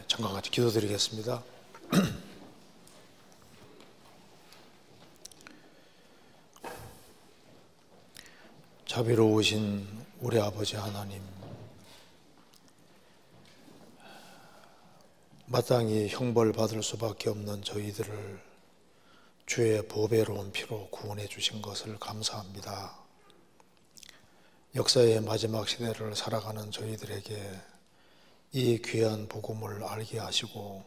잠깐 같이 기도드리겠습니다. 자비로우신 우리 아버지 하나님, 마땅히 형벌받을 수밖에 없는 저희들을 주의 보배로운 피로 구원해 주신 것을 감사합니다. 역사의 마지막 시대를 살아가는 저희들에게 이 귀한 복음을 알게 하시고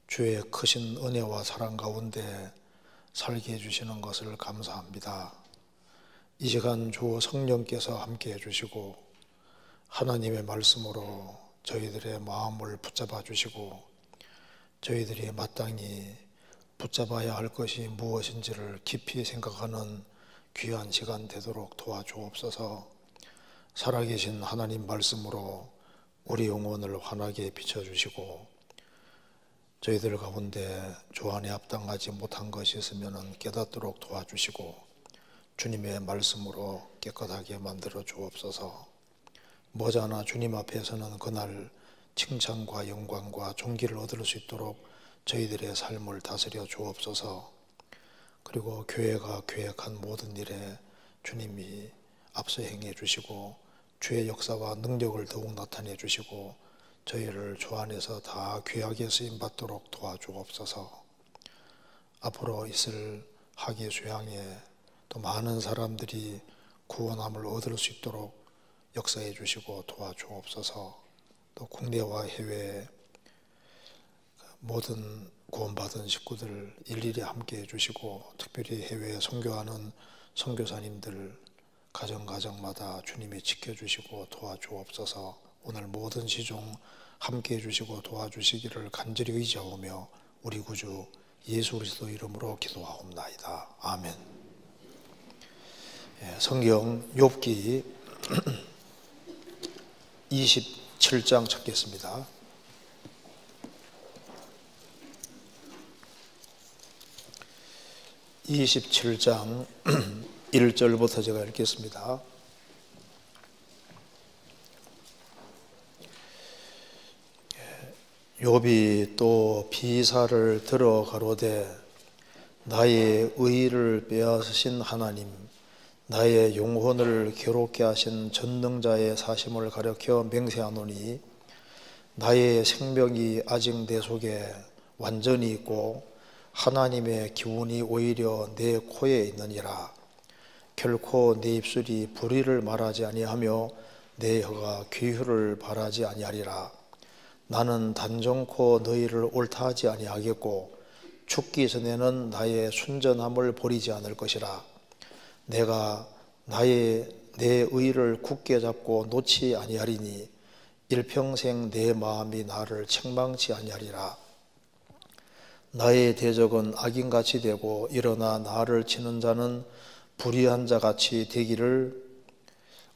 주의 크신 은혜와 사랑 가운데 살게 해주시는 것을 감사합니다. 이 시간 주 성령께서 함께 해주시고 하나님의 말씀으로 저희들의 마음을 붙잡아 주시고 저희들이 마땅히 붙잡아야 할 것이 무엇인지를 깊이 생각하는 귀한 시간 되도록 도와주옵소서. 살아계신 하나님 말씀으로 우리 영혼을 환하게 비춰주시고 저희들 가운데 주 안에 합당하지 못한 것이 있으면 깨닫도록 도와주시고 주님의 말씀으로 깨끗하게 만들어 주옵소서. 머지않아 주님 앞에서는 그날 칭찬과 영광과 존귀를 얻을 수 있도록 저희들의 삶을 다스려 주옵소서. 그리고 교회가 계획한 모든 일에 주님이 앞서 행해 주시고 주의 역사와 능력을 더욱 나타내 주시고 저희를 주 안에서 다 귀하게 쓰임받도록 도와주옵소서. 앞으로 있을 학예 수양에 또 많은 사람들이 구원함을 얻을 수 있도록 역사해 주시고 도와주옵소서. 또 국내와 해외 모든 구원받은 식구들 일일이 함께 해주시고 특별히 해외에 선교하는 선교사님들 가정가정마다 주님이 지켜주시고 도와주옵소서. 오늘 모든 시종 함께 해주시고 도와주시기를 간절히 의지하오며 우리 구주 예수 그리스도 이름으로 기도하옵나이다. 아멘. 성경 욥기 27장 찾겠습니다. 27장 1절부터 제가 읽겠습니다. 욥이 또 비사를 들어 가로되 나의 의를 빼앗으신 하나님, 나의 영혼을 괴롭게 하신 전능자의 사심을 가리켜 맹세하노니 나의 생명이 아직 내 속에 완전히 있고 하나님의 기운이 오히려 내 코에 있느니라. 결코 내 입술이 불의를 말하지 아니하며 내 혀가 긍휼을 바라지 아니하리라. 나는 단정코 너희를 옳다 하지 아니하겠고 죽기 전에는 나의 순전함을 버리지 않을 것이라. 내가 내 의를 굳게 잡고 놓지 아니하리니 일평생 내 마음이 나를 책망치 아니하리라. 나의 대적은 악인같이 되고 일어나 나를 치는 자는 불의한 자같이 되기를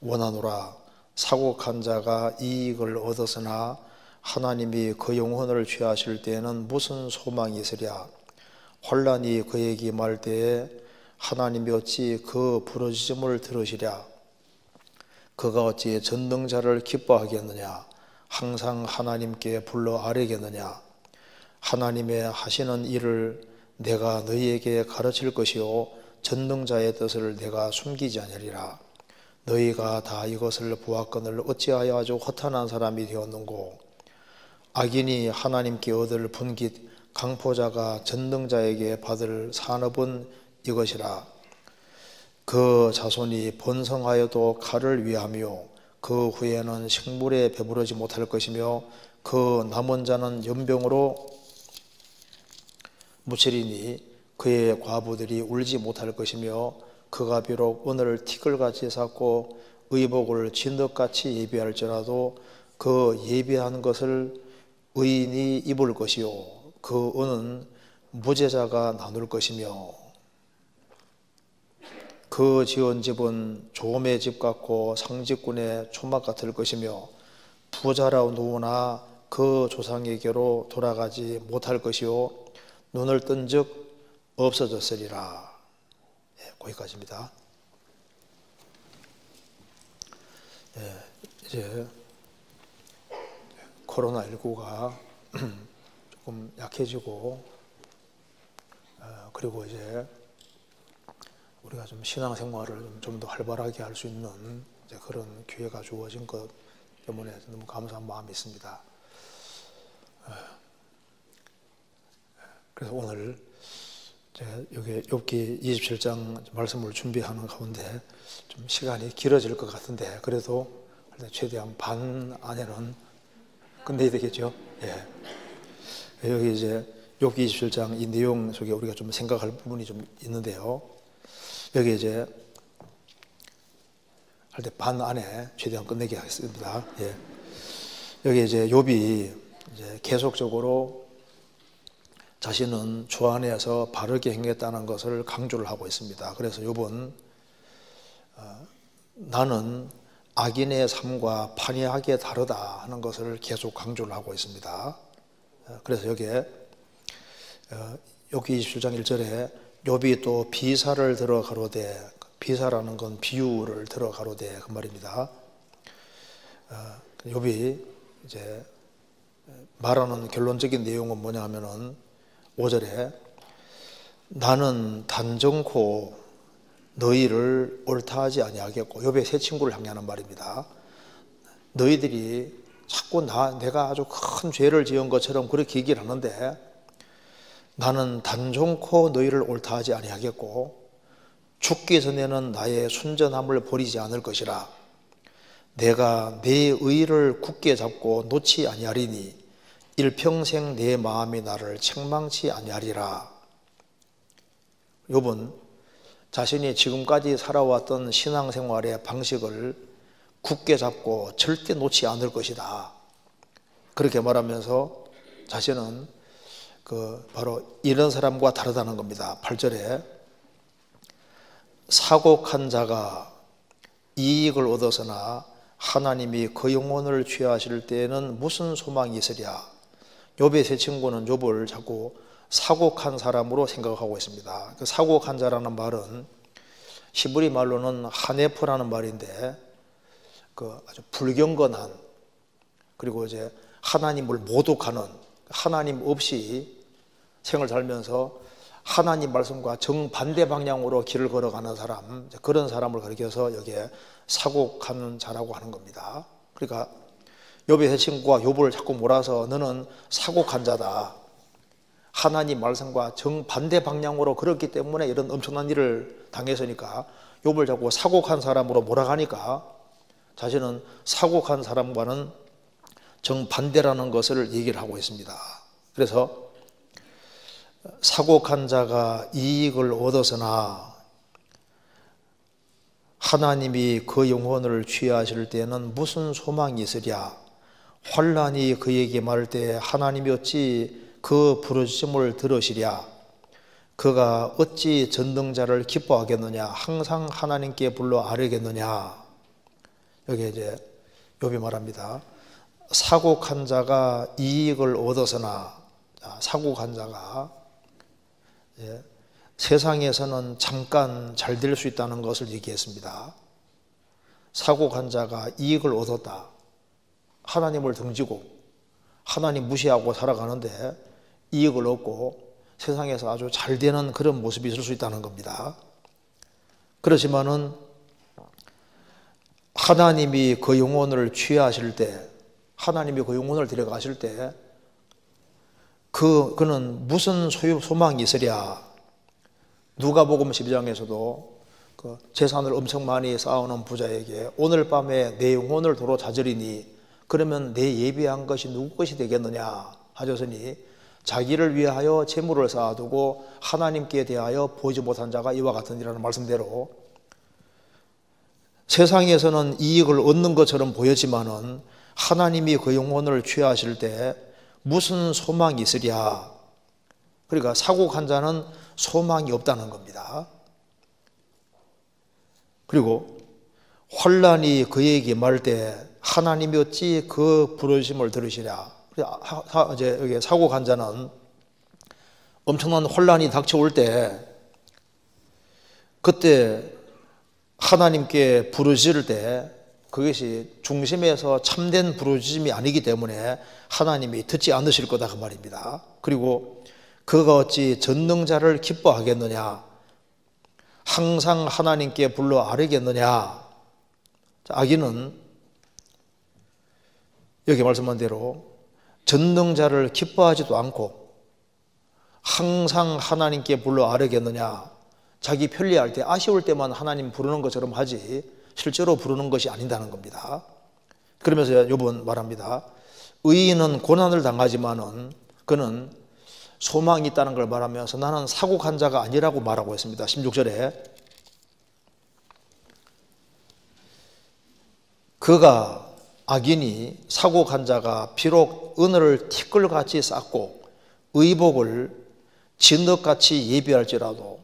원하노라. 사곡한 자가 이익을 얻었으나 하나님이 그 영혼을 취하실 때에는 무슨 소망이 있으랴. 환난이 그에게 임할 때에 하나님이 어찌 그 부르짖음을 들으시랴. 그가 어찌 전능자를 기뻐하겠느냐. 항상 하나님께 불러 아뢰겠느냐. 하나님의 하시는 일을 내가 너희에게 가르칠 것이요 전능자의 뜻을 내가 숨기지 아니하리라. 너희가 다 이것을 보았거늘 어찌하여 아주 허탄한 사람이 되었는고. 악인이 하나님께 얻을 분깃 강포자가 전능자에게 받을 산업은 이것이라. 그 자손이 번성하여도 칼을 위하며 그 후에는 식물에 배부르지 못할 것이며 그 남은 자는 연병으로 묻히리니 그의 과부들이 울지 못할 것이며 그가 비록 오늘 티끌같이 샀고 의복을 진흙같이 예비할지라도 그 예비한 것을 의인이 입을 것이요 그 은은 무죄자가 나눌 것이며 그 지은 집은 조음의 집 같고 상직군의 초막 같을 것이며 부자라 누구나 그 조상에게로 돌아가지 못할 것이요 눈을 뜬 즉 없어졌으리라. 거기까지입니다. 이제 코로나19가 조금 약해지고, 그리고 이제 우리가 좀 신앙생활을 좀 더 활발하게 할 수 있는 이제 그런 기회가 주어진 것 때문에 너무 감사한 마음이 있습니다. 그래서 오늘 여기 욥기 27장 말씀을 준비하는 가운데 좀 시간이 길어질 것 같은데, 그래도 최대한 반 안에는 끝내야 되겠죠. 예. 여기 이제 욥기 27장 이 내용 속에 우리가 좀 생각할 부분이 좀 있는데요. 여기 이제 할 때 반 안에 최대한 끝내게 하겠습니다. 예. 여기 이제 욥이 이제 계속적으로 자신은 주 안에서 바르게 행했다는 것을 강조를 하고 있습니다. 그래서 욥은 나는 악인의 삶과 판이하게 다르다 하는 것을 계속 강조를 하고 있습니다. 그래서 여기에 욥기 27장 1절에 욥이 또 비사를 들어 가로되, 비사라는 건 비유를 들어 가로되 그 말입니다. 욥이 이제 말하는 결론적인 내용은 뭐냐 하면은 5절에 나는 단정코 너희를 옳다하지 아니하겠고, 욥의 세 친구를 향하는 말입니다. 너희들이 자꾸 내가 아주 큰 죄를 지은 것처럼 그렇게 얘기를 하는데 나는 단정코 너희를 옳다하지 아니하겠고 죽기 전에는 나의 순전함을 버리지 않을 것이라. 내가 내 의를 굳게 잡고 놓지 아니하리니 일평생 내 마음이 나를 책망치 아니하리라. 욥은 자신이 지금까지 살아왔던 신앙생활의 방식을 굳게 잡고 절대 놓지 않을 것이다, 그렇게 말하면서 자신은 바로 이런 사람과 다르다는 겁니다. 8절에 사곡한 자가 이익을 얻었으나 하나님이 그 영혼을 취하실 때에는 무슨 소망이 있으랴. 욥의 세 친구는 욥을 자꾸 사곡한 사람으로 생각하고 있습니다. 그 사곡한 자라는 말은 히브리 말로는 하네프라는 말인데, 아주 불경건한, 그리고 이제 하나님을 모독하는, 하나님 없이 생을 살면서 하나님 말씀과 정반대 방향으로 길을 걸어가는 사람, 그런 사람을 가리켜서 여기에 사곡하는 자라고 하는 겁니다. 그러니까 욥의 세 친구가 욥을 자꾸 몰아서 너는 사곡한 자다, 하나님 말씀과 정반대 방향으로 걸었기 때문에 이런 엄청난 일을 당했으니까 욥을 자꾸 사곡한 사람으로 몰아가니까 자신은 사곡한 사람과는 정반대라는 것을 얘기를 하고 있습니다. 그래서 사곡한 자가 이익을 얻었으나 하나님이 그 영혼을 취하실 때는 무슨 소망이 있으랴. 환난이 그에게 말할 때 하나님이 어찌 그 부르짖음을 들으시랴. 그가 어찌 전능자를 기뻐하겠느냐. 항상 하나님께 불러 아뢰겠느냐. 여기 이제 욥이 말합니다. 사곡한 자가 이익을 얻었으나, 사곡한 자가 세상에서는 잠깐 잘 될 수 있다는 것을 얘기했습니다. 사곡한 자가 이익을 얻었다, 하나님을 등지고 하나님 무시하고 살아가는데 이익을 얻고 세상에서 아주 잘 되는 그런 모습이 있을 수 있다는 겁니다. 그렇지만은 하나님이 그 영혼을 취하실 때, 하나님이 그 영혼을 데려가실 때 그는 무슨 소망이 있으랴. 누가복음 12장에서도 재산을 엄청 많이 쌓아놓은 부자에게 오늘 밤에 내 영혼을 도로 자저리니 그러면 내 예비한 것이 누구 것이 되겠느냐 하셨으니 자기를 위하여 재물을 쌓아두고 하나님께 대하여 보지 못한 자가 이와 같으니라는 말씀대로 세상에서는 이익을 얻는 것처럼 보였지만은 하나님이 그 영혼을 취하실 때 무슨 소망이 있으랴. 그러니까 사곡한 자는 소망이 없다는 겁니다. 그리고 환난이 그에게 말할 때 하나님이 어찌 그 부르심을 들으시랴. 이제 여기 사곡한 자는 엄청난 환난이 닥쳐올 때 그때 하나님께 부르실 때 그것이 중심에서 참된 부르짖음이 아니기 때문에 하나님이 듣지 않으실 거다 그 말입니다. 그리고 그가 어찌 전능자를 기뻐하겠느냐, 항상 하나님께 불러 아뢰겠느냐. 아기는 여기 말씀한 대로 전능자를 기뻐하지도 않고 항상 하나님께 불러 아뢰겠느냐, 자기 편리할 때 아쉬울 때만 하나님 부르는 것처럼 하지 실제로 부르는 것이 아닌다는 겁니다. 그러면서 욥은 말합니다. 의인은 고난을 당하지만은 그는 소망이 있다는 걸 말하면서 나는 사곡한 자가 아니라고 말하고 있습니다. 16절에 그가 악인이 사곡한 자가 비록 은을 티끌같이 쌓고 의복을 진흙같이 예비할지라도,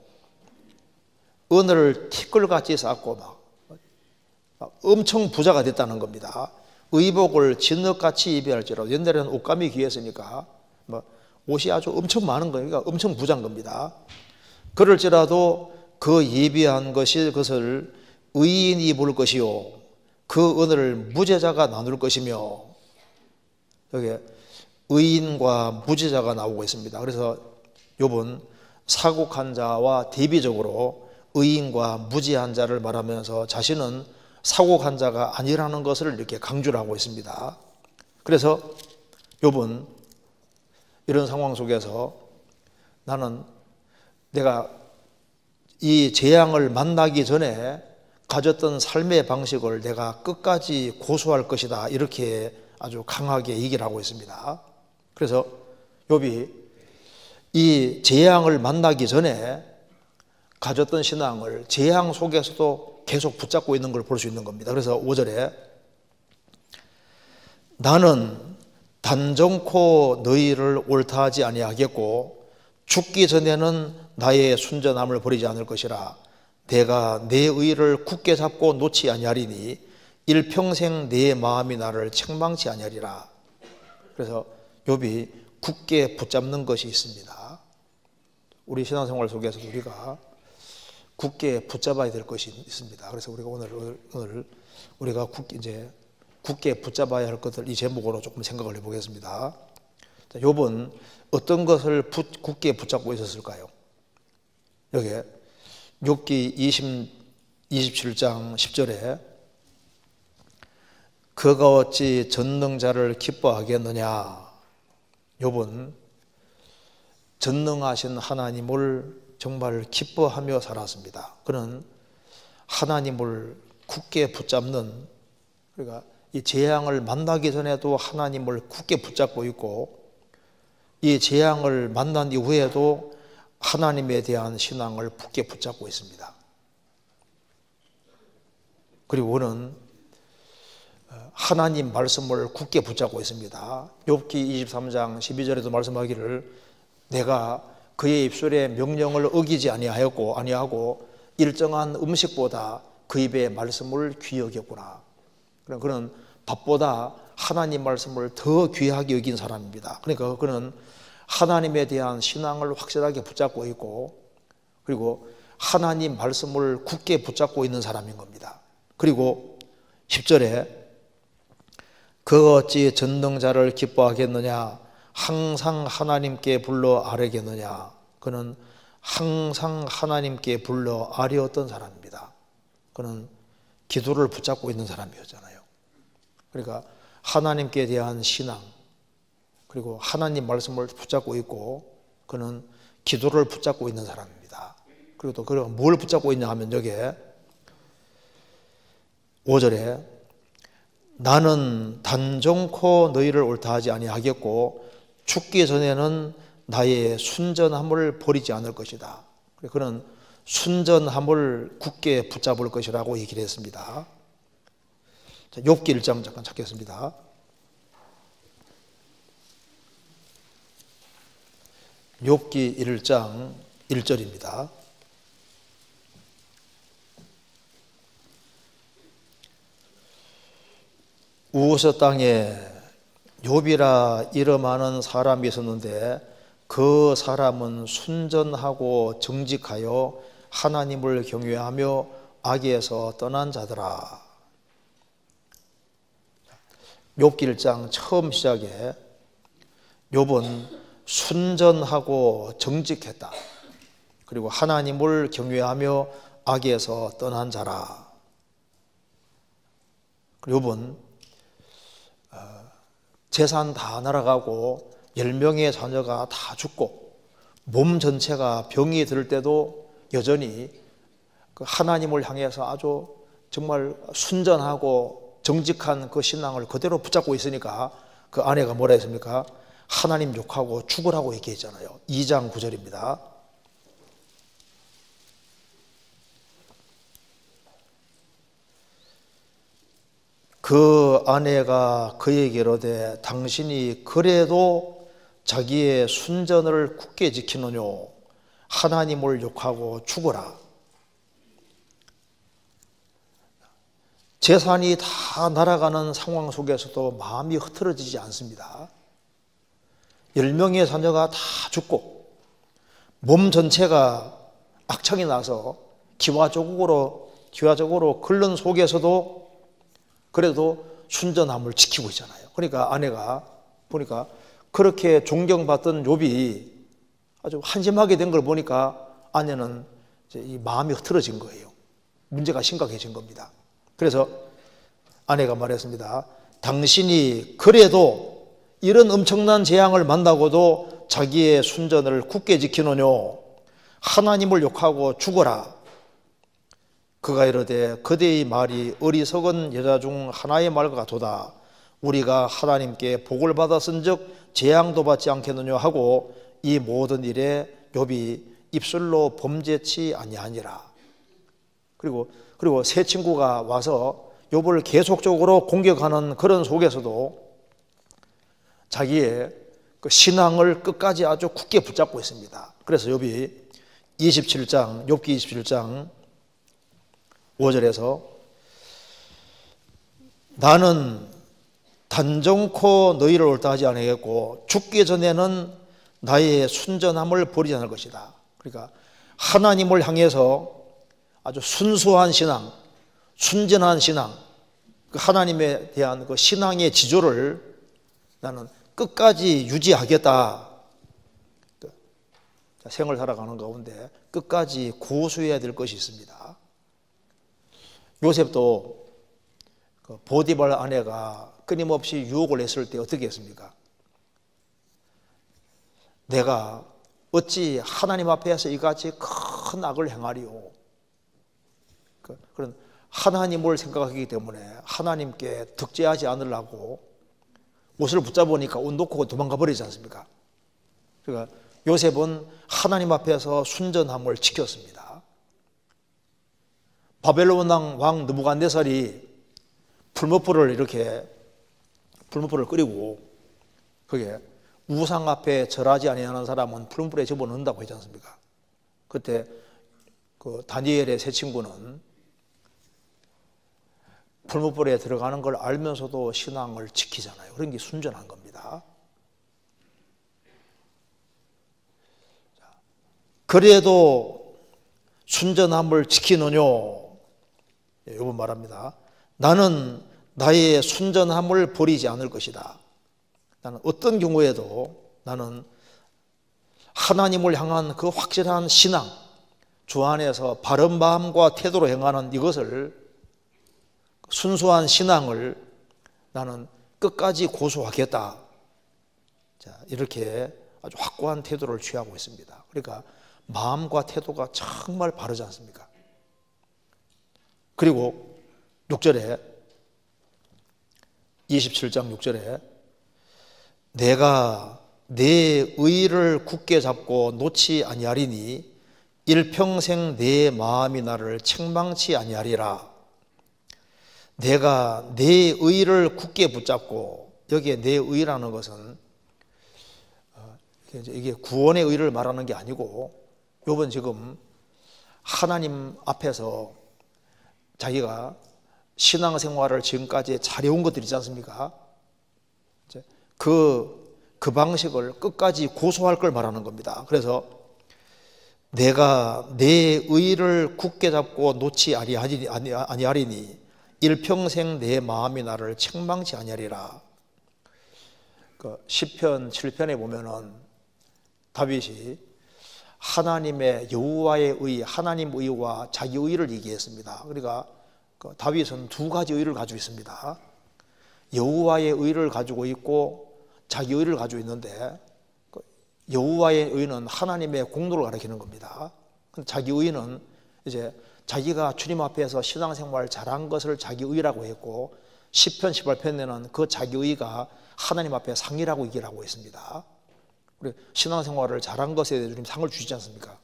은을 티끌같이 쌓고 막 엄청 부자가 됐다는 겁니다. 의복을 진흙같이 예비할지라도, 옛날에는 옷감이 귀했으니까 옷이 아주 엄청 많은 거니까 엄청 부자인 겁니다. 그럴지라도 그 예비한 것이 그것을 의인이 입을 것이요 그 은을 무죄자가 나눌 것이며, 여기 의인과 무죄자가 나오고 있습니다. 그래서 욥은 사곡한 자와 대비적으로 의인과 무죄한 자를 말하면서 자신은 사곡한 자가 아니라는 것을 이렇게 강조를 하고 있습니다. 그래서 욥은 이런 상황 속에서 나는 내가 이 재앙을 만나기 전에 가졌던 삶의 방식을 내가 끝까지 고수할 것이다, 이렇게 아주 강하게 얘기를 하고 있습니다. 그래서 욥이 이 재앙을 만나기 전에 가졌던 신앙을 재앙 속에서도 계속 붙잡고 있는 걸 볼 수 있는 겁니다. 그래서 5절에 나는 단정코 너희를 옳다하지 아니하겠고 죽기 전에는 나의 순전함을 버리지 않을 것이라. 내가 내 의를 굳게 잡고 놓지 아니하리니 일평생 내 마음이 나를 책망치 아니하리라. 그래서 욥이 굳게 붙잡는 것이 있습니다. 우리 신앙생활 속에서도 우리가 굳게 붙잡아야 될 것이 있습니다. 그래서 우리가 오늘 우리가 굳게 붙잡아야 할 것들, 이 제목으로 조금 생각을 해보겠습니다. 욥은 어떤 것을 굳게 붙잡고 있었을까요? 여기 욥기 27장 10절에 그가 어찌 전능자를 기뻐하겠느냐. 욥은 전능하신 하나님을 정말 기뻐하며 살았습니다. 그는 하나님을 굳게 붙잡는, 그러니까 이 재앙을 만나기 전에도 하나님을 굳게 붙잡고 있고 이 재앙을 만난 이후에도 하나님에 대한 신앙을 굳게 붙잡고 있습니다. 그리고 그는 하나님 말씀을 굳게 붙잡고 있습니다. 욥기 23장 12절에도 말씀하기를 내가 그의 입술의 명령을 어기지 아니하고 일정한 음식보다 그 입의 말씀을 귀히 여겼구나. 그는 밥보다 하나님 말씀을 더 귀하게 여긴 사람입니다. 그러니까 그는 하나님에 대한 신앙을 확실하게 붙잡고 있고 그리고 하나님 말씀을 굳게 붙잡고 있는 사람인 겁니다. 그리고 10절에 그가 어찌 전능자를 기뻐하겠느냐, 항상 하나님께 불러 아뢰겠느냐. 그는 항상 하나님께 불러 아뢰었던 사람입니다. 그는 기도를 붙잡고 있는 사람이었잖아요. 그러니까 하나님께 대한 신앙, 그리고 하나님 말씀을 붙잡고 있고 그는 기도를 붙잡고 있는 사람입니다. 그리고 또 그가 뭘 붙잡고 있냐 하면 여기에 5절에 나는 단정코 너희를 옳다하지 아니하겠고 죽기 전에는 나의 순전함을 버리지 않을 것이다. 그는 순전함을 굳게 붙잡을 것이라고 얘기를 했습니다. 자, 욥기 1장 잠깐 찾겠습니다. 욥기 1장 1절입니다. 우스 땅에 욥이라 이름하는 사람이 있었는데 그 사람은 순전하고 정직하여 하나님을 경외하며 악에서 떠난 자더라. 욥기 1장 처음 시작에 욥은 순전하고 정직했다. 그리고 하나님을 경외하며 악에서 떠난 자라. 욥은 재산 다 날아가고 10명의 자녀가 다 죽고 몸 전체가 병이 들 때도 여전히 그 하나님을 향해서 아주 정말 순전하고 정직한 그 신앙을 그대로 붙잡고 있으니까 그 아내가 뭐라 했습니까? 하나님 욕하고 죽으라고 얘기했잖아요. 2장 9절입니다. 그 아내가 그에게 이르되 당신이 그래도 자기의 순전을 굳게 지키느뇨 하나님을 욕하고 죽어라. 재산이 다 날아가는 상황 속에서도 마음이 흐트러지지 않습니다. 10명의 자녀가 다 죽고 몸 전체가 악창이 나서 기와적으로 끓는 속에서도 그래도 순전함을 지키고 있잖아요. 그러니까 아내가 보니까 그렇게 존경받던 욥이 아주 한심하게 된 걸 보니까 아내는 이제 이 마음이 흐트러진 거예요. 문제가 심각해진 겁니다. 그래서 아내가 말했습니다. 당신이 그래도 이런 엄청난 재앙을 만나고도 자기의 순전을 굳게 지키느뇨 하나님을 욕하고 죽어라. 그가 이르되 그대의 말이 어리석은 여자 중 하나의 말과 같도다. 우리가 하나님께 복을 받았은즉 재앙도 받지 않겠느냐 하고 이 모든 일에 욥이 입술로 범죄치 아니하니라. 그리고 세 친구가 와서 욥을 계속적으로 공격하는 그런 속에서도 자기의 그 신앙을 끝까지 아주 굳게 붙잡고 있습니다. 그래서 욥이 27장 욥기 27장 5절에서 나는 단정코 너희를 옳다 하지 아니하겠고 죽기 전에는 나의 순전함을 버리지 않을 것이다. 그러니까 하나님을 향해서 아주 순수한 신앙, 순전한 신앙, 그 하나님에 대한 그 신앙의 지조를 나는 끝까지 유지하겠다. 생을 살아가는 가운데 끝까지 고수해야 될 것이 있습니다. 요셉도 그 보디발 아내가 끊임없이 유혹을 했을 때 어떻게 했습니까? 내가 어찌 하나님 앞에서 이같이 큰 악을 행하리오. 그런 하나님을 생각하기 때문에 하나님께 득죄하지 않으려고 옷을 붙잡으니까 옷 놓고 도망가 버리지 않습니까? 그러니까 요셉은 하나님 앞에서 순전함을 지켰습니다. 바벨론 왕 느부갓네살이 풀무불을 끓이고 그게 우상 앞에 절하지 아니하는 사람은 풀무불에 집어넣는다고 했지 않습니까? 그때 그 다니엘의 세 친구는 풀무불에 들어가는 걸 알면서도 신앙을 지키잖아요. 그런 게 순전한 겁니다. 그래도 순전함을 지키느뇨. 이번 말합니다. 나는 나의 순전함을 버리지 않을 것이다. 나는 어떤 경우에도 나는 하나님을 향한 그 확실한 신앙, 주 안에서 바른 마음과 태도로 행하는 이것을 순수한 신앙을 나는 끝까지 고수하겠다. 자, 이렇게 아주 확고한 태도를 취하고 있습니다. 그러니까 마음과 태도가 정말 바르지 않습니까? 그리고 6절에 27장 6절에 내가 내 의를 굳게 잡고 놓지 아니하리니 일평생 내 마음이 나를 책망치 아니하리라. 내가 내 의를 굳게 붙잡고, 여기에 내 의라는 것은 이게 구원의 의를 말하는 게 아니고 욥은 지금 하나님 앞에서 자기가 신앙생활을 지금까지 잘해온 것들이 있지 않습니까? 그 방식을 끝까지 고수할 걸 말하는 겁니다. 그래서 내가 내 의를 굳게 잡고 놓지 아니하리니 일평생 내 마음이 나를 책망치 아니하리라. 시편 7편에 보면은 다윗이 하나님의 여호와의 의, 하나님 의와 자기 의를 얘기했습니다. 그러니까 다윗은 두 가지 의를 가지고 있습니다. 여호와의 의를 가지고 있고 자기 의를 가지고 있는데 여호와의 의는 하나님의 공로를 가리키는 겁니다. 자기 의는 이제 자기가 주님 앞에서 신앙생활 잘한 것을 자기 의라고 했고, 시편 18편에는 그 자기 의가 하나님 앞에 상이라고 얘기를 하고 있습니다. 우리 신앙생활을 잘한 것에 대해 주님 상을 주시지 않습니까?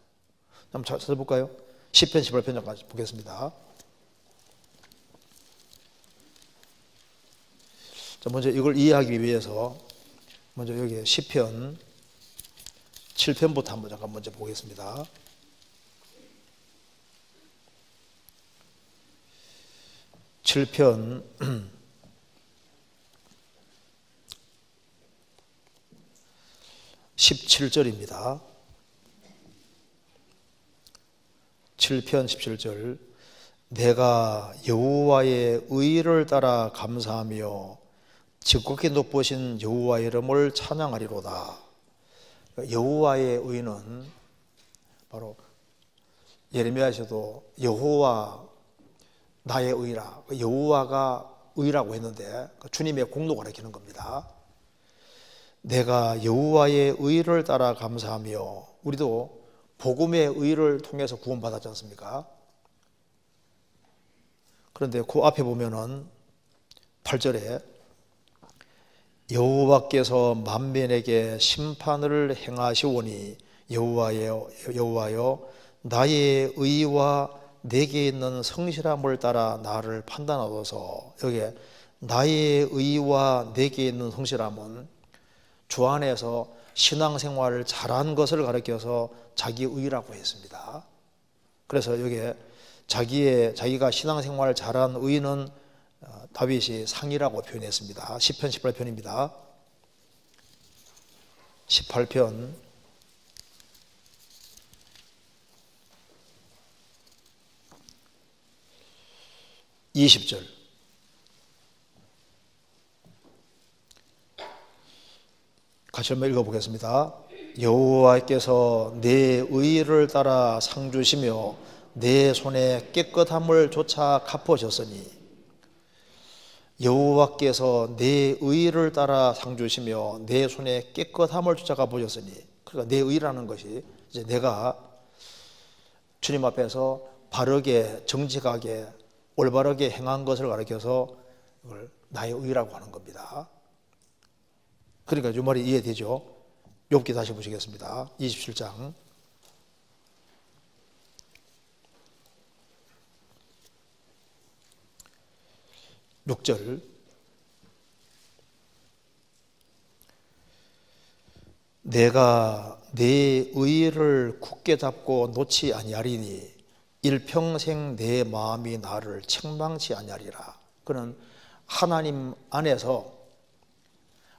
한번 찾아볼까요? 시편 18편까지 보겠습니다. 자, 먼저 이걸 이해하기 위해서 먼저 여기 시편 7편부터 한번 잠깐 먼저 보겠습니다. (7편) 17절입니다. 7편 17절. 내가 여호와의 의를 따라 감사하며 지극히 높으신 여호와의 이름을 찬양하리로다. 여호와의 의는 바로 예레미야에서도 여호와 나의 의라, 여호와가 의라고 했는데 주님의 공로가 가리키는 겁니다. 내가 여호와의 의를 따라 감사하며, 우리도 복음의 의를 통해서 구원받았지 않습니까? 그런데 그 앞에 보면은 8절에 여호와께서 만민에게 심판을 행하시오니 여호와여 나의 의와 내게 있는 성실함을 따라 나를 판단하소서. 여기에 나의 의와 내게 있는 성실함은 주 안에서 신앙생활을 잘한 것을 가리켜서 자기 의라고 했습니다. 그래서 여기에 자기가 신앙생활을 잘한 의는 다윗이 상이라고 표현했습니다. 시편 18편입니다. 18편 20절. 같이 한번 읽어보겠습니다. 여호와께서 내 의를 따라 상 주시며 내 손에 깨끗함을 조차 갚으셨으니, 여호와께서 내 의를 따라 상 주시며 내 손에 깨끗함을 조차 갚으셨으니, 그러니까 내 의라는 것이 이제 내가 주님 앞에서 바르게 정직하게 올바르게 행한 것을 가리켜서 이걸 나의 의라고 하는 겁니다. 그러니까 이 말이 이해되죠? 욥기 다시 보시겠습니다. 27장 6절. 내가 내 의를 굳게 잡고 놓지 아니하리니 일평생 내 마음이 나를 책망치 아니하리라. 그는 하나님 안에서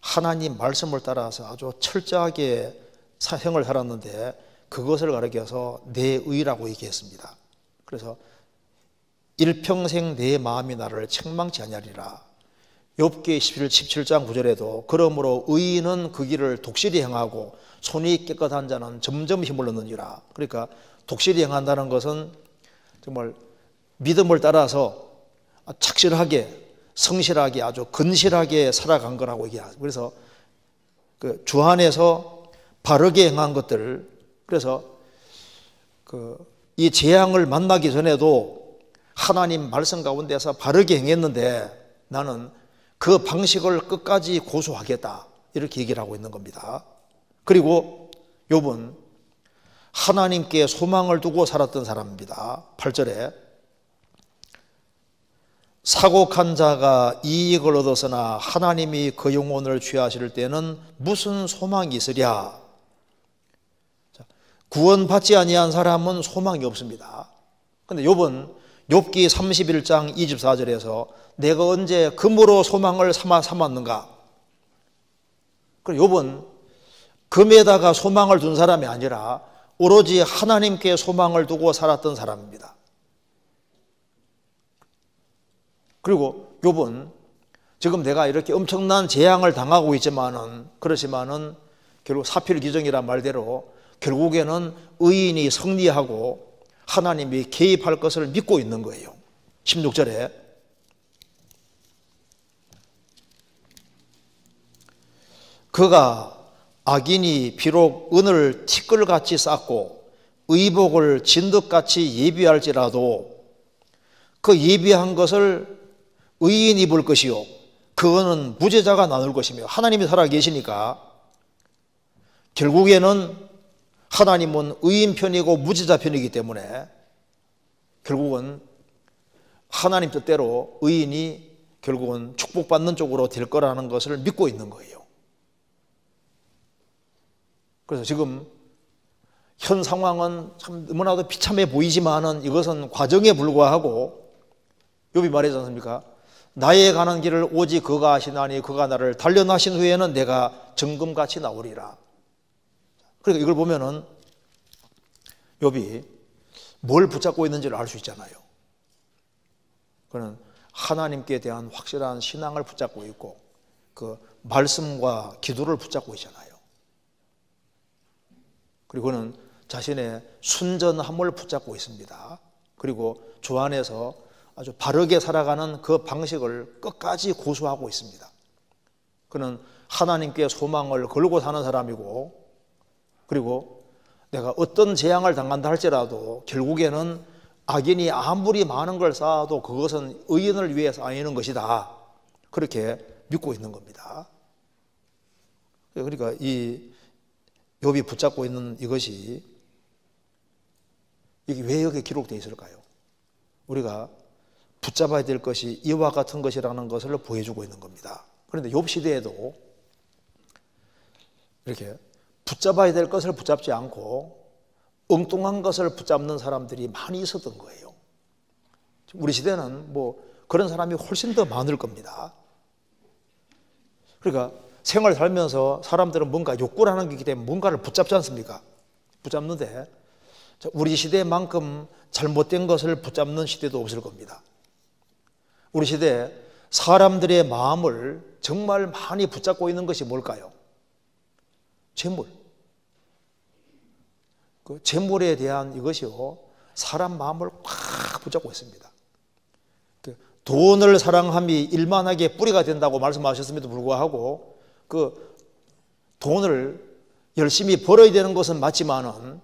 하나님 말씀을 따라서 아주 철저하게 생을 살았는데 그것을 가리켜서 내 의라고 얘기했습니다. 그래서 일평생 내 마음이 나를 책망치 아니하리라. 욥기 17장 9절에도 그러므로 의인은 그 길을 독실히 행하고 손이 깨끗한 자는 점점 힘을 얻느니라. 그러니까 독실히 행한다는 것은 정말 믿음을 따라서 착실하게 성실하게 아주 근실하게 살아간 거라고 얘기합니다. 그래서 그 주 안에서 바르게 행한 것들, 그래서 이 재앙을 만나기 전에도 하나님 말씀 가운데서 바르게 행했는데 나는 그 방식을 끝까지 고수하겠다, 이렇게 얘기를 하고 있는 겁니다. 그리고 욥은 하나님께 소망을 두고 살았던 사람입니다. 8절에 사곡한 자가 이익을 얻었으나 하나님이 그 영혼을 취하실 때는 무슨 소망이 있으랴. 구원받지 아니한 사람은 소망이 없습니다. 그런데 욥은 욥기 31장 24절에서 내가 언제 금으로 소망을 삼았는가. 욥은 금에다가 소망을 둔 사람이 아니라 오로지 하나님께 소망을 두고 살았던 사람입니다. 그리고 욥은 지금 내가 이렇게 엄청난 재앙을 당하고 있지만은, 그렇지만은 결국 사필귀정이란 말대로 결국에는 의인이 승리하고 하나님이 개입할 것을 믿고 있는 거예요. 16절에 그가 악인이 비록 은을 티끌같이 쌓고 의복을 진득같이 예비할지라도 그 예비한 것을 의인이 입을 것이요 그거는 무죄자가 나눌 것이며, 하나님이 살아계시니까 결국에는 하나님은 의인 편이고 무죄자 편이기 때문에 결국은 하나님 뜻대로 의인이 결국은 축복받는 쪽으로 될 거라는 것을 믿고 있는 거예요. 그래서 지금 현 상황은 참 너무나도 비참해 보이지만은 이것은 과정에 불과하고, 욥이 말하지 않습니까? 나의 가는 길을 오직 그가 아시나니 그가 나를 단련하신 후에는 내가 정금같이 나오리라. 그러니까 이걸 보면은 욥이 뭘 붙잡고 있는지를 알 수 있잖아요. 그는 하나님께 대한 확실한 신앙을 붙잡고 있고 그 말씀과 기도를 붙잡고 있잖아요. 그리고 그는 자신의 순전함을 붙잡고 있습니다. 그리고 주 안에서 아주 바르게 살아가는 그 방식을 끝까지 고수하고 있습니다. 그는 하나님께 소망을 걸고 사는 사람이고, 그리고 내가 어떤 재앙을 당한다 할지라도 결국에는 악인이 아무리 많은 걸 쌓아도 그것은 의인을 위해서 아니는 것이다, 그렇게 믿고 있는 겁니다. 그러니까 이 욥이 붙잡고 있는 이것이, 이게 왜 여기에 기록되어 있을까요? 우리가 붙잡아야 될 것이 이와 같은 것이라는 것을 보여주고 있는 겁니다. 그런데 욥 시대에도 이렇게 붙잡아야 될 것을 붙잡지 않고 엉뚱한 것을 붙잡는 사람들이 많이 있었던 거예요. 우리 시대는 뭐 그런 사람이 훨씬 더 많을 겁니다. 그러니까 생활 살면서 사람들은 뭔가 욕구라는 게 있기 때문에 뭔가를 붙잡지 않습니까? 붙잡는데 우리 시대만큼 잘못된 것을 붙잡는 시대도 없을 겁니다. 우리 시대에 사람들의 마음을 정말 많이 붙잡고 있는 것이 뭘까요? 재물. 그 재물에 대한 이것이요, 사람 마음을 꽉 붙잡고 있습니다. 돈을 사랑함이 일만하게 뿌리가 된다고 말씀하셨음에도 불구하고 그 돈을 열심히 벌어야 되는 것은 맞지만은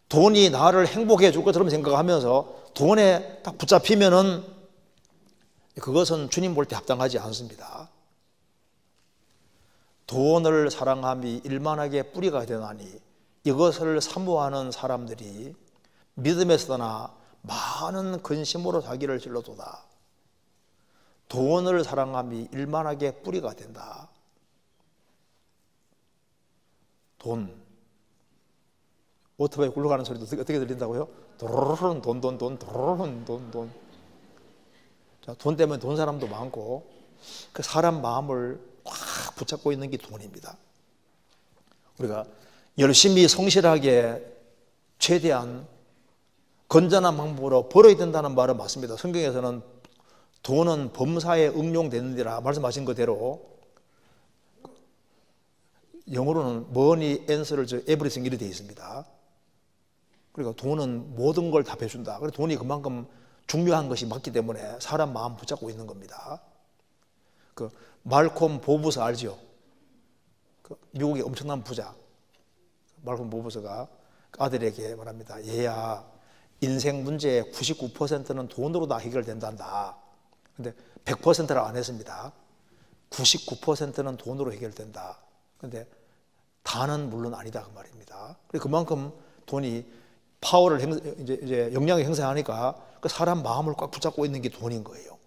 돈이 나를 행복해 줄 것처럼 생각하면서 돈에 딱 붙잡히면은 그것은 주님 볼 때 합당하지 않습니다. 돈을 사랑함이 일만하게 뿌리가 되나니 이것을 사모하는 사람들이 믿음에서나 많은 근심으로 자기를 질러도다. 돈을 사랑함이 일만하게 뿌리가 된다. 돈. 오토바이 굴러가는 소리도 어떻게 들린다고요? 도로로론 돈, 도로로론 돈. 자, 돈 때문에 돈 사람도 많고 그 사람 마음을 꽉 붙잡고 있는 게 돈입니다. 우리가 열심히 성실하게 최대한 건전한 방법으로 벌어야 된다는 말은 맞습니다. 성경에서는 돈은 범사에 응용되느니라 말씀하신 그대로, 영어로는 money answers everything 이렇게 되어 있습니다. 그러니까 돈은 모든 걸 답해준다. 그래서 돈이 그만큼 중요한 것이 맞기 때문에 사람 마음 붙잡고 있는 겁니다. 그 말콤 보브스 알죠? 그 미국의 엄청난 부자 말콤 보브스가 아들에게 말합니다. 얘야, 인생 문제의 99%는 돈으로 다 해결된단다. 근데 100%를 안 했습니다. 99%는 돈으로 해결된다. 근데 다는 물론 아니다 그 말입니다. 그만큼 돈이 파워를 이제 영향을 행사하니까 그 사람 마음을 꽉 붙잡고 있는 게 돈인 거예요.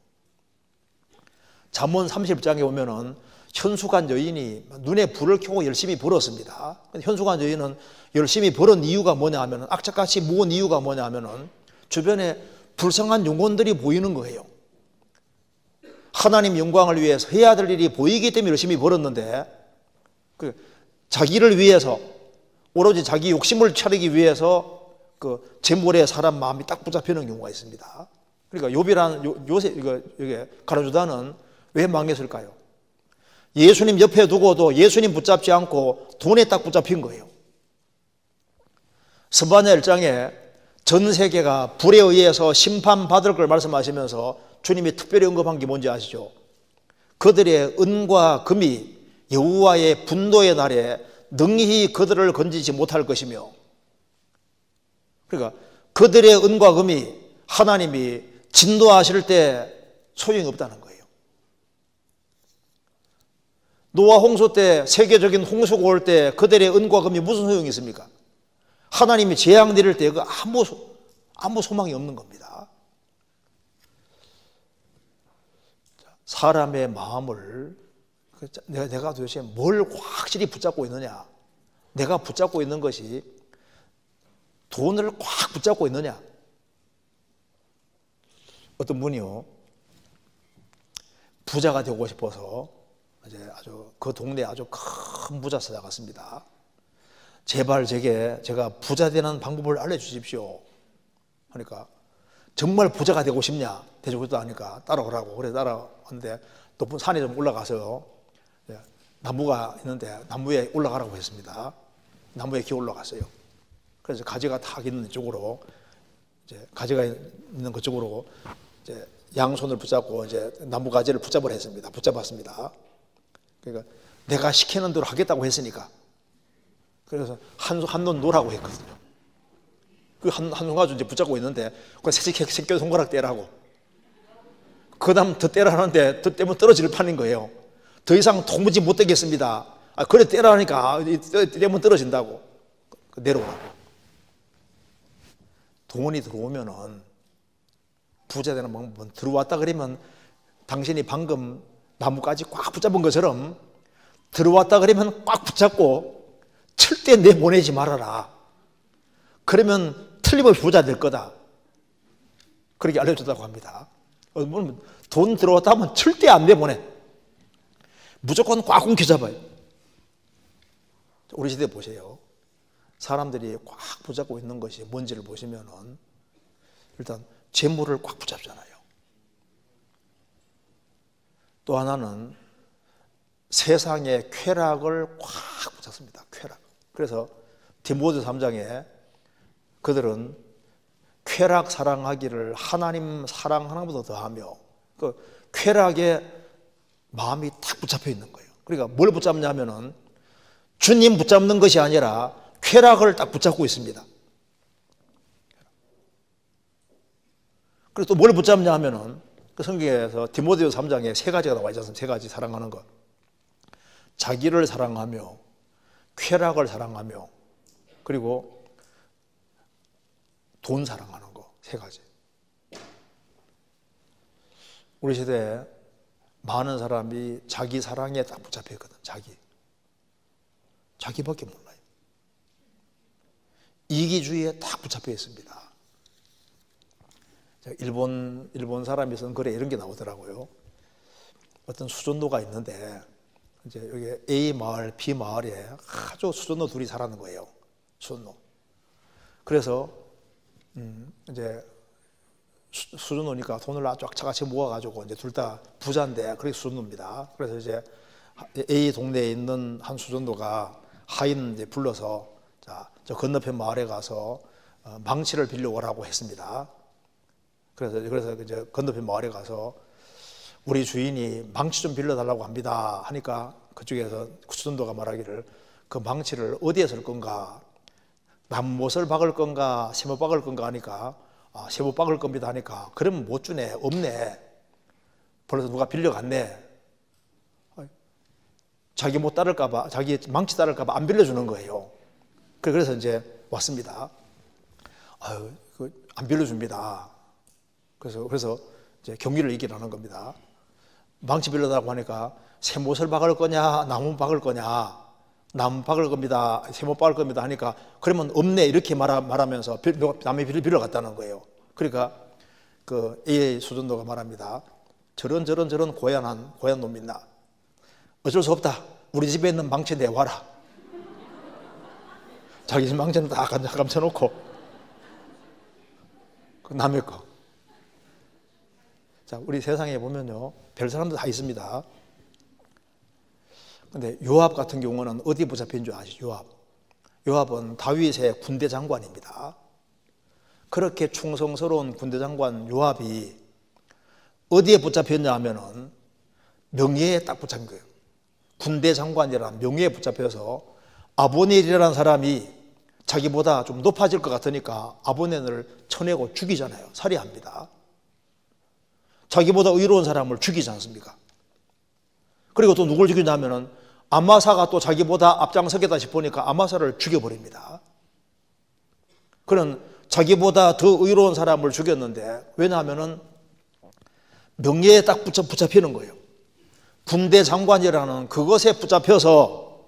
잠언 30장에 보면은 현숙한 여인이 눈에 불을 켜고 열심히 벌었습니다. 현숙한 여인은 열심히 벌은 이유가 뭐냐 하면은, 악착같이 모은 이유가 뭐냐 하면은 주변에 불쌍한 영혼들이 보이는 거예요. 하나님 영광을 위해서 해야 될 일이 보이기 때문에 열심히 벌었는데 자기를 위해서 오로지 자기 욕심을 차리기 위해서 그 재물에 사람 마음이 딱 붙잡히는 경우가 있습니다. 그러니까 욥이란 요새 이게 가르주다는 왜 망했을까요? 예수님 옆에 두고도 예수님 붙잡지 않고 돈에 딱 붙잡힌 거예요. 스바냐 1장에 전 세계가 불에 의해서 심판받을 걸 말씀하시면서 주님이 특별히 언급한 게 뭔지 아시죠? 그들의 은과 금이 여호와의 분노의 날에 능히 그들을 건지지 못할 것이며, 그러니까 그들의 은과 금이 하나님이 진노하실 때 소용이 없다는 거예요. 노아 홍수 때, 세계적인 홍수가 올 때 그들의 은과 금이 무슨 소용이 있습니까? 하나님이 재앙 내릴 때 아무 소망이 없는 겁니다. 사람의 마음을 내가 도대체 뭘 확실히 붙잡고 있느냐? 내가 붙잡고 있는 것이 돈을 꽉 붙잡고 있느냐? 어떤 분이요, 부자가 되고 싶어서 이제 아주 그 동네에 아주 큰 부자 찾아갔습니다. 제발 제가 부자 되는 방법을 알려주십시오 하니까, 정말 부자가 되고 싶냐? 되고 싶다 하니까 따라오라고. 그래서 따라왔는데 높은 산에 좀 올라가서 나무가 있는데 나무에 올라가라고 했습니다. 나무에 기어 올라갔어요. 그래서 가지가 탁 있는 쪽으로, 이제 가지가 있는 그쪽으로 이제 양손을 붙잡고 이제 나무 가지를 붙잡으려 했습니다. 붙잡았습니다. 그러니까 내가 시키는 대로 하겠다고 했으니까. 그래서 한 손 놓으라고 했거든요. 그 한 손 가지고 이제 붙잡고 있는데, 그 새끼 손가락 떼라고. 그 다음 더 떼라 하는데 더 떼면 떨어질 판인 거예요. 더 이상 도무지 못 떼겠습니다. 그래 떼라니까 떼면 떨어진다고. 내려오라고. 돈이 들어오면은, 부자 되는 방법은 들어왔다 그러면 당신이 방금 나무까지 꽉 붙잡은 것처럼 들어왔다 그러면 꽉 붙잡고 절대 내보내지 말아라. 그러면 틀림없이 부자 될 거다. 그렇게 알려줬다고 합니다. 돈 들어왔다 하면 절대 안 내보내. 무조건 꽉 움켜잡아요. 우리 시대 보세요. 사람들이 꽉 붙잡고 있는 것이 뭔지를 보시면은, 일단 재물을 꽉 붙잡잖아요. 또 하나는 세상의 쾌락을 꽉 붙잡습니다. 쾌락. 그래서 디모데 3장에 그들은 쾌락 사랑하기를 하나님 사랑하는 것보다 더하며, 그 쾌락에 마음이 탁 붙잡혀 있는 거예요. 그러니까 뭘 붙잡냐면은 주님 붙잡는 것이 아니라 쾌락을 딱 붙잡고 있습니다. 그래서 또 뭘 붙잡냐 하면은, 그 성경에서 디모데후서 3장에 세 가지가 나와 있지 않습니까? 세 가지 사랑하는 것. 자기를 사랑하며, 쾌락을 사랑하며, 그리고 돈 사랑하는 거. 세 가지. 우리 시대에 많은 사람이 자기 사랑에 딱 붙잡혀 있거든. 자기밖에 몰라요. 이기주의에 딱 붙잡혀 있습니다. 일본 사람이 쓴 글에 이런 게 나오더라고요. 어떤 수전도가 있는데, 이제 여기 A 마을, B 마을에 아주 수전도 둘이 살아는 거예요. 수전도. 그래서 이제 수전도니까 돈을 쫙차같이 모아가지고 이제 둘 다 부자인데, 그게 수전도입니다. 그래서 이제 A 동네에 있는 한 수전도가 하인 이제 불러서, 자, 저 건너편 마을에 가서 망치를 빌려오라고 했습니다. 그래서 이제 건너편 마을에 가서 우리 주인이 망치 좀 빌려달라고 합니다 하니까, 그쪽에서 수전도가 말하기를 그 망치를 어디에 쓸 건가, 남못을 박을 건가 세못 박을 건가 하니까, 세못 박을 겁니다 하니까, 그러면 못 주네, 없네, 벌써 누가 빌려갔네. 자기 못 따를까봐, 자기 망치 따를까봐 안 빌려주는 거예요. 그래서 이제 왔습니다. 안 빌려줍니다. 그래서 이제 경기를 이기라는 겁니다. 망치 빌려달라고 하니까 세못을 박을 거냐, 나무 박을 거냐, 나무 박을 겁니다, 세못 박을 겁니다 하니까, 그러면 없네 이렇게 말하면서 남의 빌려갔다는 거예요. 그러니까 그 A 수전도가 말합니다. 저런 고얀 놈 있나, 어쩔 수 없다, 우리 집에 있는 망치 내와라. 자기 집 망치는 다 감춰놓고 그 남의 거. 자, 우리 세상에 보면요, 별 사람도 다 있습니다. 근데 요압 같은 경우는 어디에 붙잡힌 줄 아시죠? 요압은 다윗의 군대 장관입니다. 그렇게 충성스러운 군대 장관 요압이 어디에 붙잡혔냐 하면은 명예에 딱 붙잡힌 거예요. 군대 장관이라는 명예에 붙잡혀서 아브넬이라는 사람이 자기보다 좀 높아질 것 같으니까 아브넬을 쳐내고 죽이잖아요. 살해합니다. 자기보다 의로운 사람을 죽이지 않습니까? 그리고 또 누굴 죽이냐면은 아마사가 또 자기보다 앞장서겠다 싶으니까 아마사를 죽여버립니다. 그는 자기보다 더 의로운 사람을 죽였는데, 왜냐하면은 명예에 딱 붙잡히는 거예요. 군대 장관이라는 그것에 붙잡혀서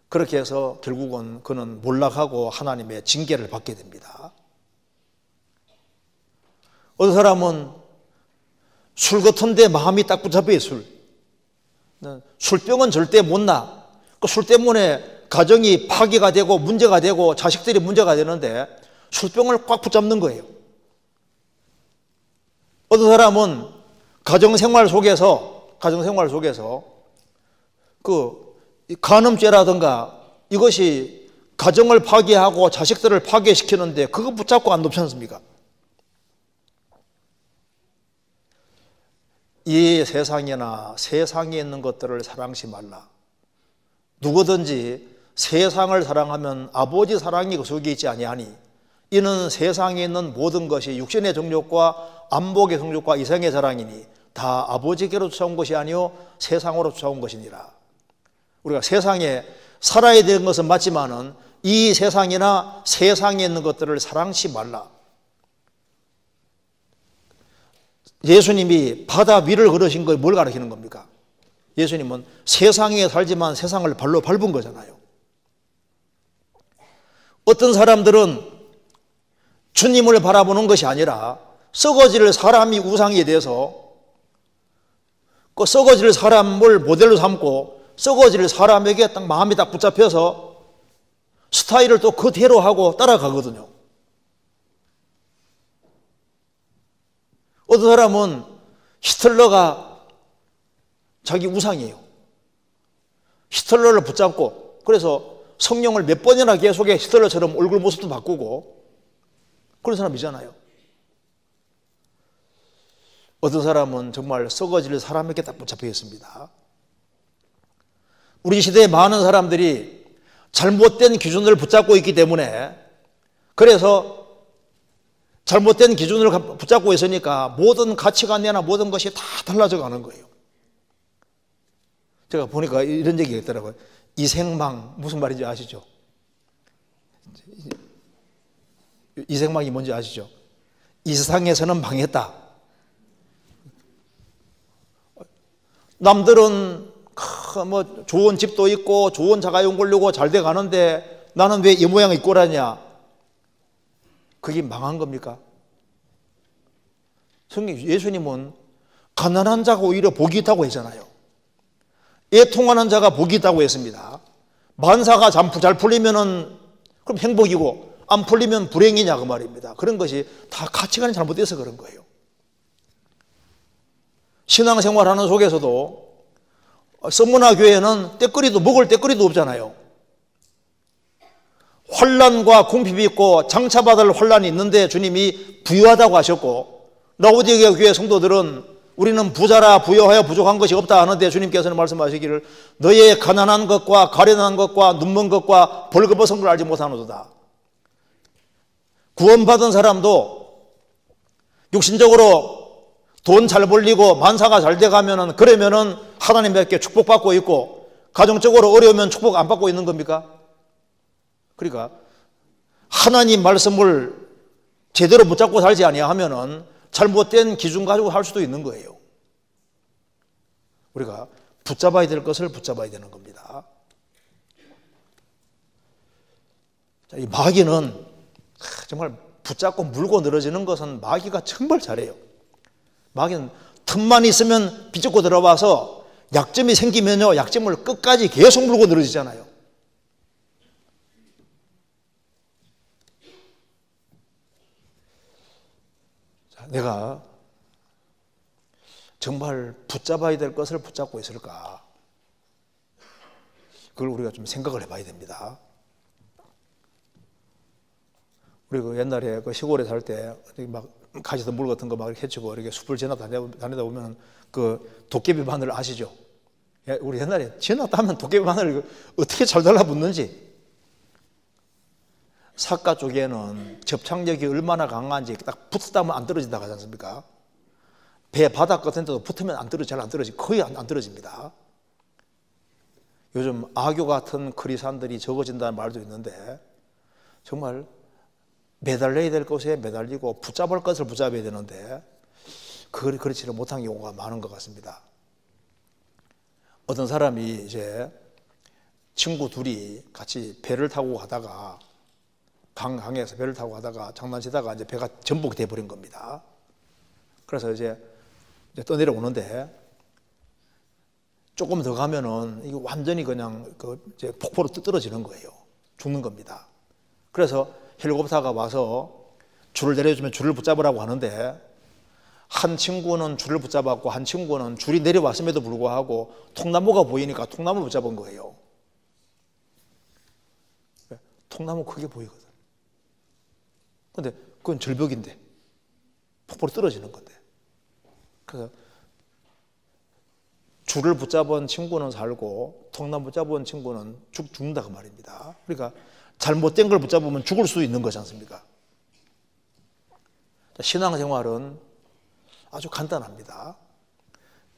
그렇게 해서 결국은 그는 몰락하고 하나님의 징계를 받게 됩니다. 어떤 사람은 술 같은데 마음이 딱 붙잡혀요. 술병은 절대 못 나. 그 술 때문에 가정이 파괴가 되고 문제가 되고 자식들이 문제가 되는데 술병을 꽉 붙잡는 거예요. 어떤 사람은 가정생활 속에서 그 간음죄라든가 이것이 가정을 파괴하고 자식들을 파괴시키는데 그거 붙잡고 안 놓지 않습니까? 이 세상이나 세상에 있는 것들을 사랑치 말라. 누구든지 세상을 사랑하면 아버지 사랑이 그 속에 있지 아니하니 이는 세상에 있는 모든 것이 육신의 정욕과 안목의 성욕과 이생의 자랑이니 다 아버지께로 쫓아온 것이 아니요 세상으로 쫓아온 것이니라. 우리가 세상에 살아야 되는 것은 맞지만은 이 세상이나 세상에 있는 것들을 사랑치 말라. 예수님이 바다 위를 걸으신 걸 뭘 가르치는 겁니까? 예수님은 세상에 살지만 세상을 발로 밟은 거잖아요. 어떤 사람들은 주님을 바라보는 것이 아니라 썩어질 사람이 우상이 돼서 그 썩어질 사람을 모델로 삼고 썩어질 사람에게 딱 마음이 딱 붙잡혀서 스타일을 또 그대로 하고 따라가거든요. 어떤 사람은 히틀러가 자기 우상이에요. 히틀러를 붙잡고 그래서 성령을 몇 번이나 계속해 히틀러처럼 얼굴 모습도 바꾸고 그런 사람이잖아요. 어떤 사람은 정말 썩어질 사람에게 딱 붙잡혀 있습니다. 우리 시대에 많은 사람들이 잘못된 기준을 붙잡고 있기 때문에 그래서 잘못된 기준을 붙잡고 있으니까 모든 가치관이나 모든 것이 다 달라져 가는 거예요. 제가 보니까 이런 얘기가 있더라고요. 이생망 무슨 말인지 아시죠? 이생망이 뭔지 아시죠? 이 세상에서는 망했다. 남들은 뭐 좋은 집도 있고 좋은 자가용 걸려고 잘 돼 가는데 나는 왜 이 모양의 꼴하냐? 그게 망한 겁니까? 예수님은 가난한 자가 오히려 복이 있다고 했잖아요. 애통하는 자가 복이 있다고 했습니다. 만사가 잘 풀리면은 그럼 행복이고 안 풀리면 불행이냐 그 말입니다. 그런 것이 다 가치관이 잘못돼서 그런 거예요. 신앙생활하는 속에서도 서문화 교회는 때거리도 먹을 때거리도 없잖아요. 환난과 궁핍이 있고 장차받을 환난이 있는데 주님이 부유하다고 하셨고 라오디게아 교회 성도들은 우리는 부자라 부유하여 부족한 것이 없다 하는데 주님께서는 말씀하시기를 너의 가난한 것과 가련한 것과 눈먼 것과 벌거벗은 걸 알지 못하노도다. 구원받은 사람도 육신적으로 돈 잘 벌리고 만사가 잘 돼가면은 그러면은 하나님께 축복받고 있고 가정적으로 어려우면 축복 안 받고 있는 겁니까? 그러니까 하나님 말씀을 제대로 붙잡고 살지 아니하면은 잘못된 기준 가지고 할 수도 있는 거예요. 우리가 붙잡아야 될 것을 붙잡아야 되는 겁니다. 이 마귀는 정말 붙잡고 물고 늘어지는 것은 마귀가 정말 잘해요. 마귀는 틈만 있으면 비집고 들어와서 약점이 생기면요 약점을 끝까지 계속 물고 늘어지잖아요. 내가 정말 붙잡아야 될 것을 붙잡고 있을까? 그걸 우리가 좀 생각을 해봐야 됩니다. 우리 그 옛날에 그 시골에 살 때 막 가시던 물 같은 거 막 이렇게 헤치고 이렇게 숲을 지나다니다 보면 그 도깨비 바늘 아시죠? 우리 옛날에 지나다면 도깨비 바늘 어떻게 잘 달라붙는지. 삿가 쪽에는 접착력이 얼마나 강한지 딱 붙었다면 안 떨어진다고 하지 않습니까? 배 바닥 같은 데도 붙으면 잘 안 떨어지, 거의 안 떨어집니다. 요즘 악교 같은 크리산들이 적어진다는 말도 있는데 정말 매달려야 될 것에 매달리고 붙잡을 것을 붙잡아야 되는데 그렇지를 못한 경우가 많은 것 같습니다. 어떤 사람이 이제 친구 둘이 같이 배를 타고 가다가 강에서 배를 타고 가다가 장난치다가 이제 배가 전복이 돼버린 겁니다. 그래서 이제 떠내려오는데 조금 더 가면은 이거 완전히 그냥 이제 폭포로 떨어지는 거예요. 죽는 겁니다. 그래서 헬리콥터가 와서 줄을 내려주면 줄을 붙잡으라고 하는데 한 친구는 줄을 붙잡았고 한 친구는 줄이 내려왔음에도 불구하고 통나무가 보이니까 통나무 붙잡은 거예요. 통나무 크게 보이거든. 근데 그건 절벽인데 폭포로 떨어지는 건데. 그래서 줄을 붙잡은 친구는 살고 통나무 붙잡은 친구는 죽는다 그 말입니다. 그러니까 잘못된 걸 붙잡으면 죽을 수 있는 거지 않습니까? 신앙생활은 아주 간단합니다.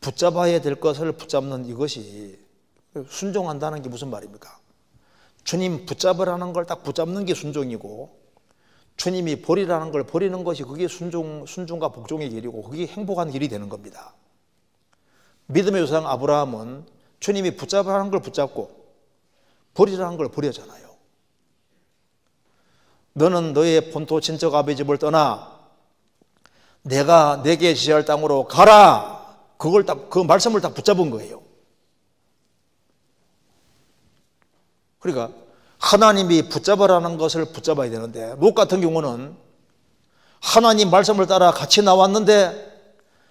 붙잡아야 될 것을 붙잡는 이것이, 순종한다는 게 무슨 말입니까? 주님 붙잡으라는 걸 딱 붙잡는 게 순종이고, 주님이 버리라는 걸 버리는 것이 그게 순종과 복종의 길이고, 그게 행복한 길이 되는 겁니다. 믿음의 조상 아브라함은 주님이 붙잡으라는 걸 붙잡고 버리라는 걸 버렸잖아요. 너는 너의 본토 친척 아버지 집을 떠나 내가 내게 지시할 땅으로 가라. 그 말씀을 딱 붙잡은 거예요. 그러니까 하나님이 붙잡으라는 것을 붙잡아야 되는데, 롯 같은 경우는 하나님 말씀을 따라 같이 나왔는데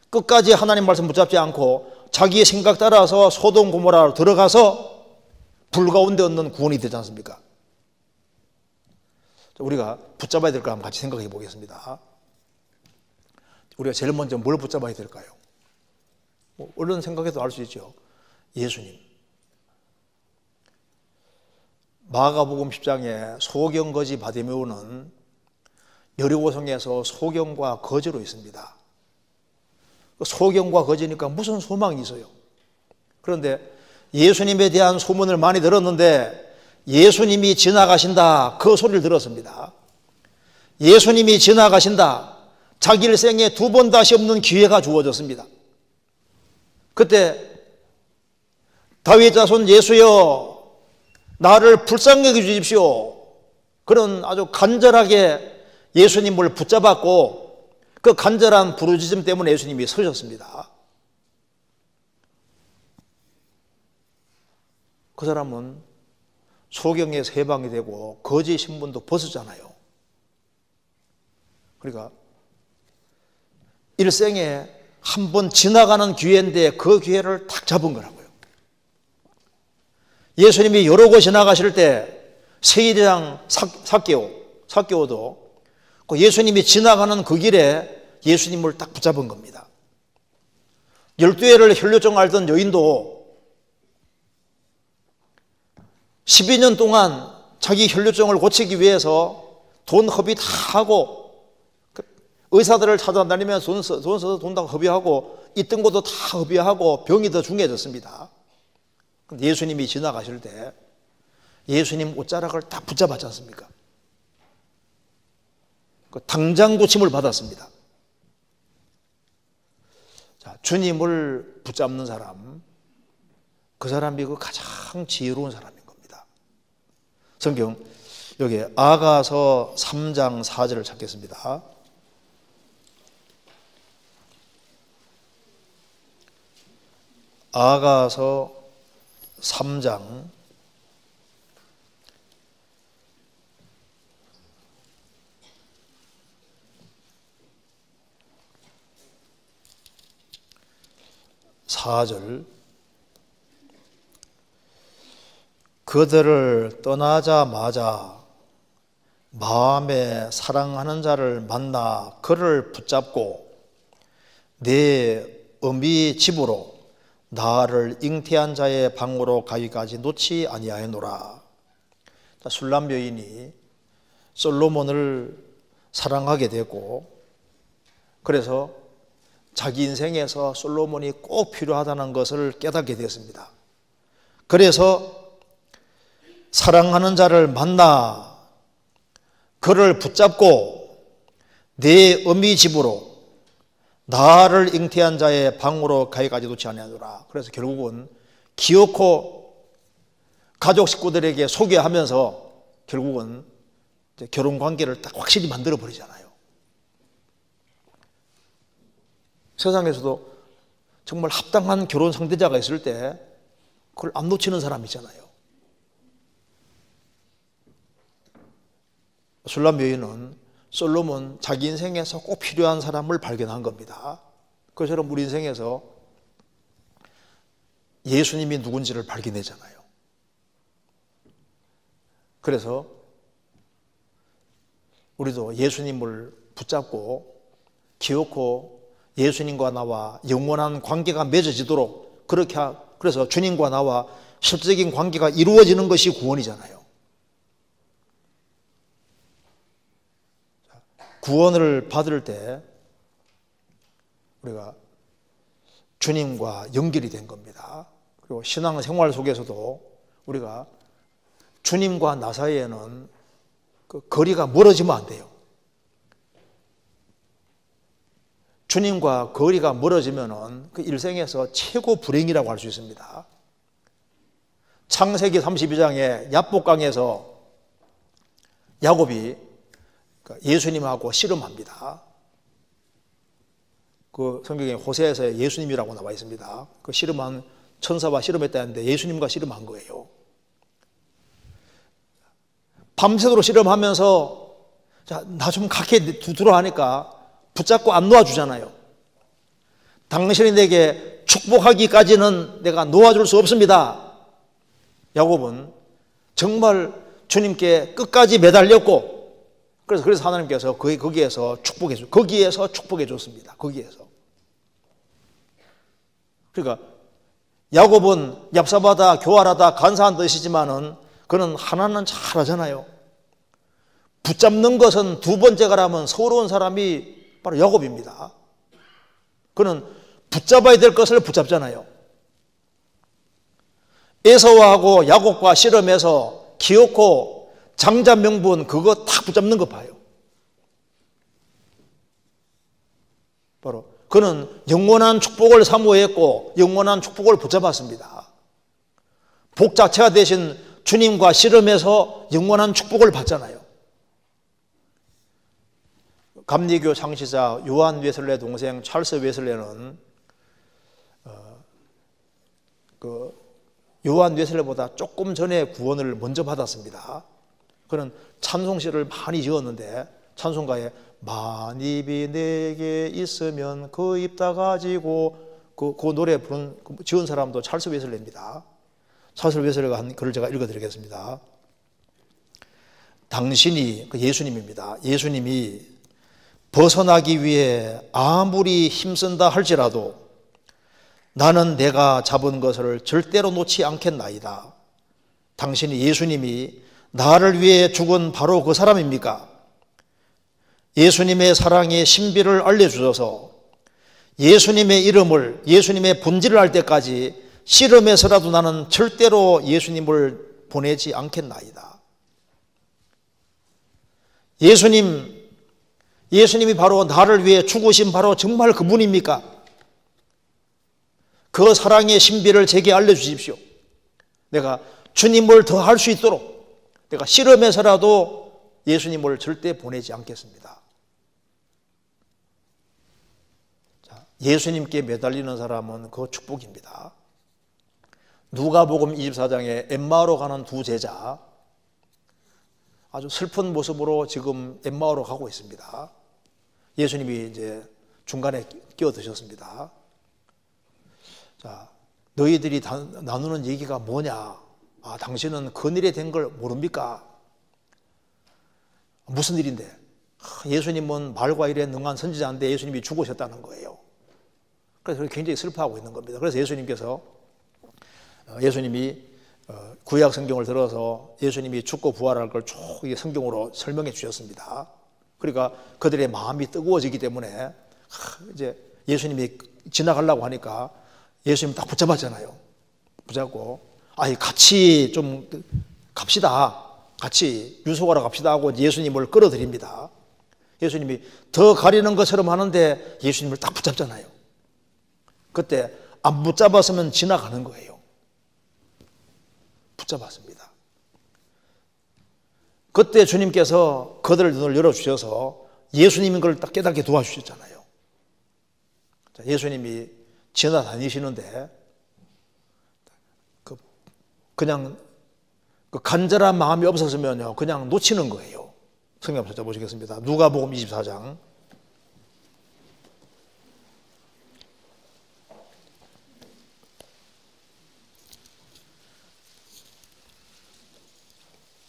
끝까지 하나님 말씀 붙잡지 않고 자기의 생각 따라서 소돔 고모라로 들어가서 불 가운데 얻는 구원이 되지 않습니까? 우리가 붙잡아야 될 걸 한번 같이 생각해 보겠습니다. 우리가 제일 먼저 뭘 붙잡아야 될까요? 얼른 생각해도 알 수 있죠. 예수님. 마가복음 10장에 소경거지 바디메오는 여리고성에서 소경과 거지로 있습니다. 소경과 거지니까 무슨 소망이 있어요? 그런데 예수님에 대한 소문을 많이 들었는데 예수님이 지나가신다, 그 소리를 들었습니다. 예수님이 지나가신다, 자기 일생에 두 번 다시 없는 기회가 주어졌습니다. 그때 다윗 자손 예수여 나를 불쌍히 여겨주십시오, 그런 아주 간절하게 예수님을 붙잡았고 그 간절한 부르짖음 때문에 예수님이 서셨습니다. 그 사람은 소경에서 해방이 되고 거지 신분도 벗었잖아요. 그러니까 일생에 한 번 지나가는 기회인데 그 기회를 탁 잡은 거라고요. 예수님이 여러 곳 지나가실 때 세리장 삭개오도 그 예수님이 지나가는 그 길에 예수님을 딱 붙잡은 겁니다. 12회를 혈류증 앓던 여인도 12년 동안 자기 혈류증을 고치기 위해서 돈 허비 다 하고 의사들을 찾아다니면서 돈 써서 돈 다 허비하고 있던 것도 다 허비하고 병이 더 중해졌습니다. 근데 예수님이 지나가실 때 예수님 옷자락을 딱 붙잡았지 않습니까? 당장 고침을 받았습니다. 자, 주님을 붙잡는 사람, 그 사람이 그 가장 지혜로운 사람인 겁니다. 성경 여기 아가서 3장 4절을 찾겠습니다. 아가서 3장 4절 그들을 떠나자마자 마음에 사랑하는 자를 만나 그를 붙잡고 내 어미 집으로 나를 잉태한 자의 방으로 가기까지 놓지 아니하였노라. 술람 여인이 솔로몬을 사랑하게 되고 그래서 자기 인생에서 솔로몬이 꼭 필요하다는 것을 깨닫게 되었습니다. 그래서 사랑하는 자를 만나 그를 붙잡고 내 어미 집으로 나를 잉태한 자의 방으로 가기까지 놓지 아니하노라. 그래서 결국은 기어코 가족 식구들에게 소개하면서 결국은 결혼 관계를 딱 확실히 만들어 버리잖아요. 세상에서도 정말 합당한 결혼 상대자가 있을 때 그걸 안 놓치는 사람이 있잖아요. 술람 여인은 솔로몬 자기 인생에서 꼭 필요한 사람을 발견한 겁니다. 그처럼 우리 인생에서 예수님이 누군지를 발견하잖아요. 그래서 우리도 예수님을 붙잡고 기어코 예수님과 나와 영원한 관계가 맺어지도록 그래서 주님과 나와 실질적인 관계가 이루어지는 것이 구원이잖아요. 구원을 받을 때 우리가 주님과 연결이 된 겁니다. 그리고 신앙생활 속에서도 우리가 주님과 나 사이에는 그 거리가 멀어지면 안 돼요. 주님과 거리가 멀어지면은 그 일생에서 최고 불행이라고 할 수 있습니다. 창세기 32장의 야복강에서 야곱이 예수님하고 씨름합니다. 그 성경에 호세아서 예수님이라고 나와 있습니다. 그 씨름한 천사와 씨름했다는데 예수님과 씨름한 거예요. 밤새도록 씨름하면서 나 좀 가게 두드려 하니까 붙잡고 안 놓아주잖아요. 당신이 내게 축복하기까지는 내가 놓아줄 수 없습니다. 야곱은 정말 주님께 끝까지 매달렸고 그래서 하나님께서 거기에서 축복해 줬습니다. 거기에서. 그러니까 야곱은 얍삽하다, 교활하다, 간사한 뜻이지만은 그는 하나는 잘 하잖아요. 붙잡는 것은 두 번째가라면 서러운 사람이 바로 야곱입니다. 그는 붙잡아야 될 것을 붙잡잖아요. 에서하고 야곱과 씨름해서 기어코 장자 명분 그거 딱 붙잡는 거 봐요. 바로 그는 영원한 축복을 사모했고 영원한 축복을 붙잡았습니다. 복 자체가 되신 주님과 씨름해서 영원한 축복을 받잖아요. 감리교 창시자 요한 웨슬레 동생 찰스 웨슬레는 요한 웨슬레보다 조금 전에 구원을 먼저 받았습니다. 그는 찬송시를 많이 지었는데 찬송가에 만입이 내게 있으면 그 입 다 가지고 그 노래 지은 사람도 찰스 웨슬레입니다. 찰스 웨슬레가 한 글을 제가 읽어드리겠습니다. 당신이 예수님입니다. 예수님이 벗어나기 위해 아무리 힘쓴다 할지라도 나는 내가 잡은 것을 절대로 놓지 않겠나이다. 당신이 예수님이 나를 위해 죽은 바로 그 사람입니까? 예수님의 사랑의 신비를 알려주셔서 예수님의 이름을, 예수님의 본질을 알 때까지 씨름해서라도 나는 절대로 예수님을 보내지 않겠나이다. 예수님이 바로 나를 위해 죽으신 바로 정말 그분입니까? 그 사랑의 신비를 제게 알려주십시오. 내가 주님을 더 할 수 있도록 내가 씨름해서라도 예수님을 절대 보내지 않겠습니다. 자, 예수님께 매달리는 사람은 그 축복입니다. 누가복음 24장에 엠마오로 가는 두 제자 아주 슬픈 모습으로 지금 엠마오로 가고 있습니다. 예수님이 이제 중간에 끼어드셨습니다. 자, 너희들이 나누는 얘기가 뭐냐? 아, 당신은 큰일이 된 걸 모릅니까? 무슨 일인데? 예수님은 말과 일에 능한 선지자인데 예수님이 죽으셨다는 거예요. 그래서 굉장히 슬퍼하고 있는 겁니다. 그래서 예수님이 구약 성경을 들어서 예수님이 죽고 부활할 걸 쭉 성경으로 설명해 주셨습니다. 그러니까 그들의 마음이 뜨거워지기 때문에 이제 예수님이 지나가려고 하니까 예수님 딱 붙잡았잖아요. 붙잡고 같이 좀 갑시다. 같이 유속하러 갑시다 하고 예수님을 끌어들입니다. 예수님이 더 가리는 것처럼 하는데 예수님을 딱 붙잡잖아요. 그때 안 붙잡았으면 지나가는 거예요. 붙잡았습니다. 그때 주님께서 그들의 눈을 열어주셔서 예수님인 걸 딱 깨닫게 도와주셨잖아요. 예수님이 지나다니시는데 그냥 간절한 마음이 없었으면요 그냥 놓치는 거예요. 성경 한번 찾아보시겠습니다. 누가복음 24장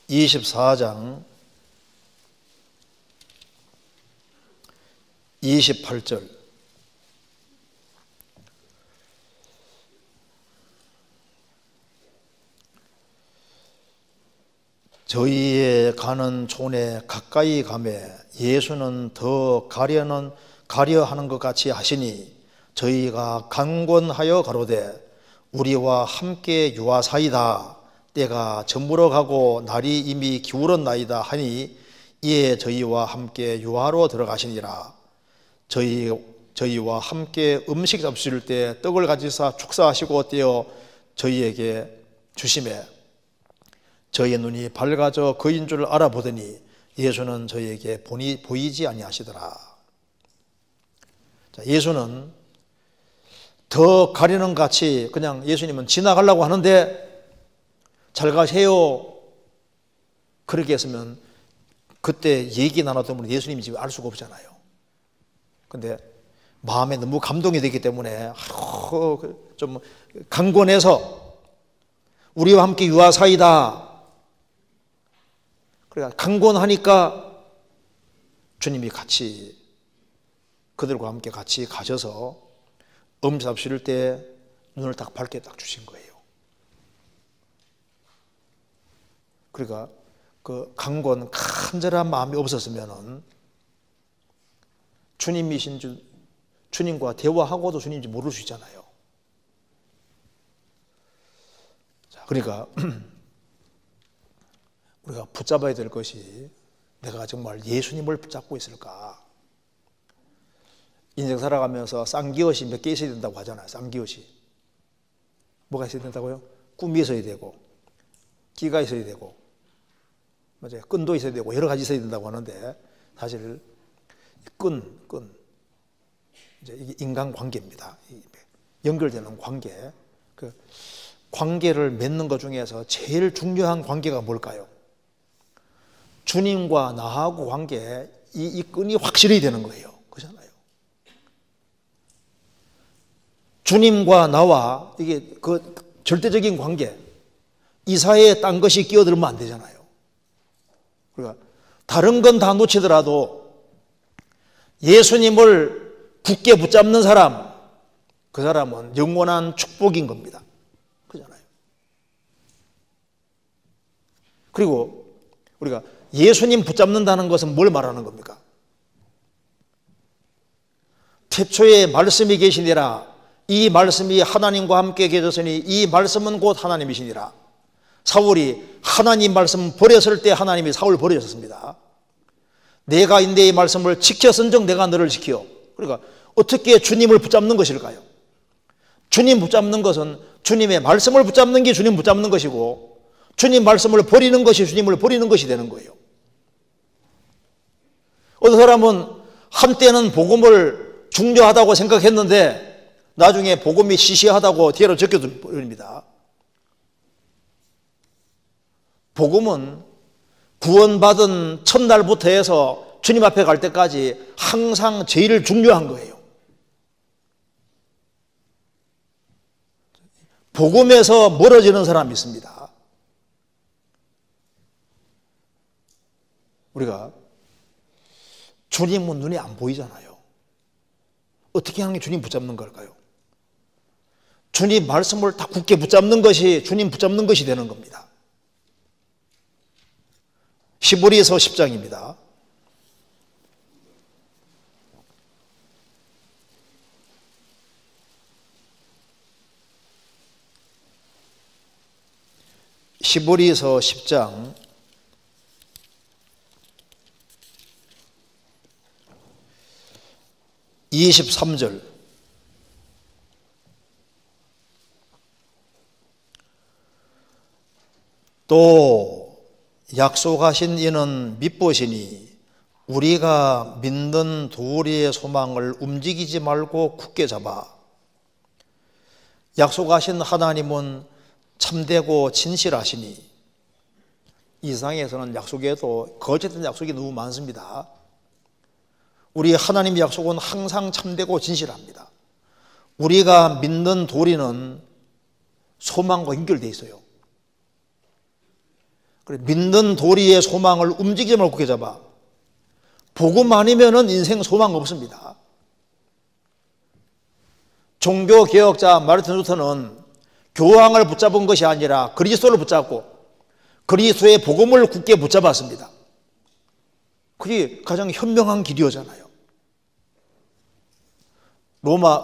24장 28절 저희의 가는 촌에 가까이 가매 예수는 더 가려 하는 것 같이 하시니 저희가 강권하여 가로되 우리와 함께 유하사이다 때가 저물어 가고 날이 이미 기울었나이다 하니 이에 저희와 함께 유하로 들어가시니라. 저희와 함께 음식 잡수실 때 떡을 가지사 축사하시고 떼어 저희에게 주시매 저희의 눈이 밝아져 그인 줄 알아보더니 예수는 저희에게 보이지 아니하시더라. 자, 예수는 더 가리는 같이 그냥 예수님은 지나가려고 하는데 잘 가세요 그렇게 했으면 그때 얘기 나눴던 분은 예수님인지 알 수가 없잖아요. 근데 마음에 너무 감동이 되기 때문에 좀 강권해서 우리와 함께 유하사이다. 그러니까 강권하니까 주님이 같이 그들과 함께 같이 가셔서 음식 잡수실 때 눈을 딱 밝게 딱 주신 거예요. 그러니까 그 강권 간절한 마음이 없었으면은 주님이신 줄 주님과 대화하고도 주님인지 모를 수 있잖아요. 자, 그러니까 우리가 붙잡아야 될 것이 내가 정말 예수님을 붙잡고 있을까? 인생 살아가면서 쌍기엇이 몇 개 있어야 된다고 하잖아요. 쌍기엇이 뭐가 있어야 된다고요? 꿈이 있어야 되고 끼가 있어야 되고 맞아요. 끈도 있어야 되고 여러 가지 있어야 된다고 하는데 사실 끈 이제 이게 인간관계입니다. 연결되는 관계. 그 관계를 맺는 것 중에서 제일 중요한 관계가 뭘까요? 주님과 나하고 관계 이 끈이 확실히 되는 거예요. 그렇잖아요. 주님과 나와 이게 그 절대적인 관계 이 사이에 딴 것이 끼어들면 안 되잖아요. 그러니까 다른 건 다 놓치더라도 예수님을 굳게 붙잡는 사람, 그 사람은 영원한 축복인 겁니다. 그렇잖아요. 그리고 우리가 예수님 붙잡는다는 것은 뭘 말하는 겁니까? 태초에 말씀이 계시니라. 이 말씀이 하나님과 함께 계셨으니 이 말씀은 곧 하나님이시니라. 사울이 하나님 말씀 버렸을 때 하나님이 사울 버리셨습니다. 내가 인내의 말씀을 지켰은즉 내가 너를 지켜. 그러니까 어떻게 주님을 붙잡는 것일까요? 주님 붙잡는 것은 주님의 말씀을 붙잡는 게 주님 붙잡는 것이고 주님 말씀을 버리는 것이 주님을 버리는 것이 되는 거예요. 어떤 사람은 한때는 복음을 중요하다고 생각했는데 나중에 복음이 시시하다고 뒤로 적혀버립니다. 복음은 구원받은 첫날부터 해서 주님 앞에 갈 때까지 항상 제일 중요한 거예요. 복음에서 멀어지는 사람이 있습니다. 우리가 주님은 눈에 안 보이잖아요. 어떻게 하는 게 주님 붙잡는 걸까요? 주님 말씀을 다 굳게 붙잡는 것이 주님 붙잡는 것이 되는 겁니다. 히브리서 10장입니다. 히브리서 10장 23절. 또 약속하신 이는 믿으시니 우리가 믿는 도리의 소망을 움직이지 말고 굳게 잡아. 약속하신 하나님은 참되고 진실하시니. 이 세상에서는 약속에도 거짓된 약속이 너무 많습니다. 우리 하나님의 약속은 항상 참되고 진실합니다. 우리가 믿는 도리는 소망과 연결되어 있어요. 믿는 도리의 소망을 움직이지 말고 굳게 잡아. 복음 아니면은 인생 소망 없습니다. 종교개혁자 마르틴 루터는 교황을 붙잡은 것이 아니라 그리스도를 붙잡고 그리스도의 복음을 굳게 붙잡았습니다. 그게 가장 현명한 길이었잖아요.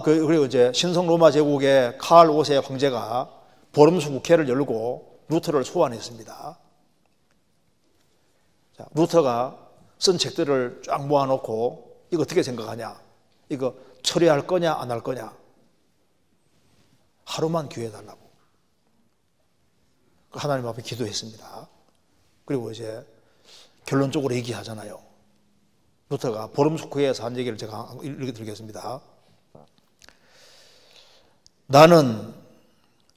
그리고 이제 신성 로마 제국의 카를 5세 황제가 보름수 국회를 열고 루터를 소환했습니다. 자, 루터가 쓴 책들을 쫙 모아놓고 이거 어떻게 생각하냐? 이거 처리할 거냐 안 할 거냐? 하루만 기회 달라고 하나님 앞에 기도했습니다. 그리고 이제 결론적으로 얘기하잖아요. 루터가 보름수크에서 한 얘기를 제가 이렇게 드리겠습니다.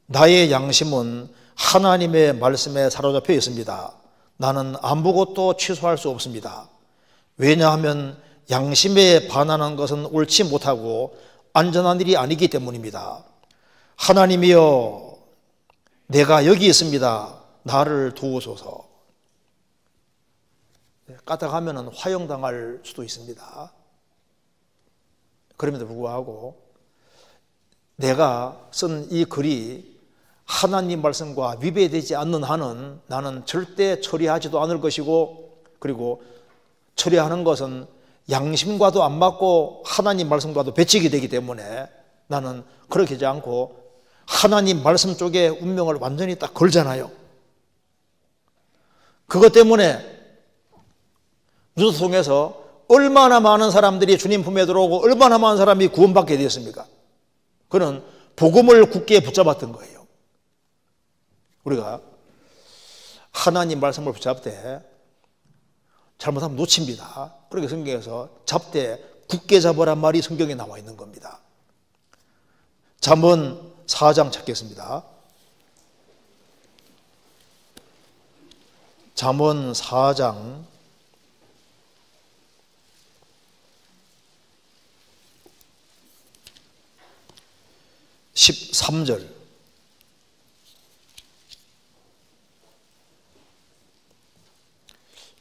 나의 양심은 하나님의 말씀에 사로잡혀 있습니다. 나는 아무것도 취소할 수 없습니다. 왜냐하면 양심에 반하는 것은 옳지 못하고 안전한 일이 아니기 때문입니다. 하나님이여, 내가 여기 있습니다. 나를 도우소서. 까딱하면 화형당할 수도 있습니다. 그럼에도 불구하고 내가 쓴 이 글이 하나님 말씀과 위배되지 않는 한은 나는 절대 처리하지도 않을 것이고, 그리고 처리하는 것은 양심과도 안 맞고 하나님 말씀과도 배치게 되기 때문에 나는 그렇게 하지 않고 하나님 말씀 쪽에 운명을 완전히 딱 걸잖아요. 그것 때문에 루터 통해서 얼마나 많은 사람들이 주님 품에 들어오고 얼마나 많은 사람이 구원받게 되었습니까? 그는 복음을 굳게 붙잡았던 거예요. 우리가 하나님 말씀을 붙잡되 잘못하면 놓칩니다. 그렇게 성경에서 잡되 굳게 잡으란 말이 성경에 나와 있는 겁니다. 잠언 4장 찾겠습니다. 잠언 4장 13절.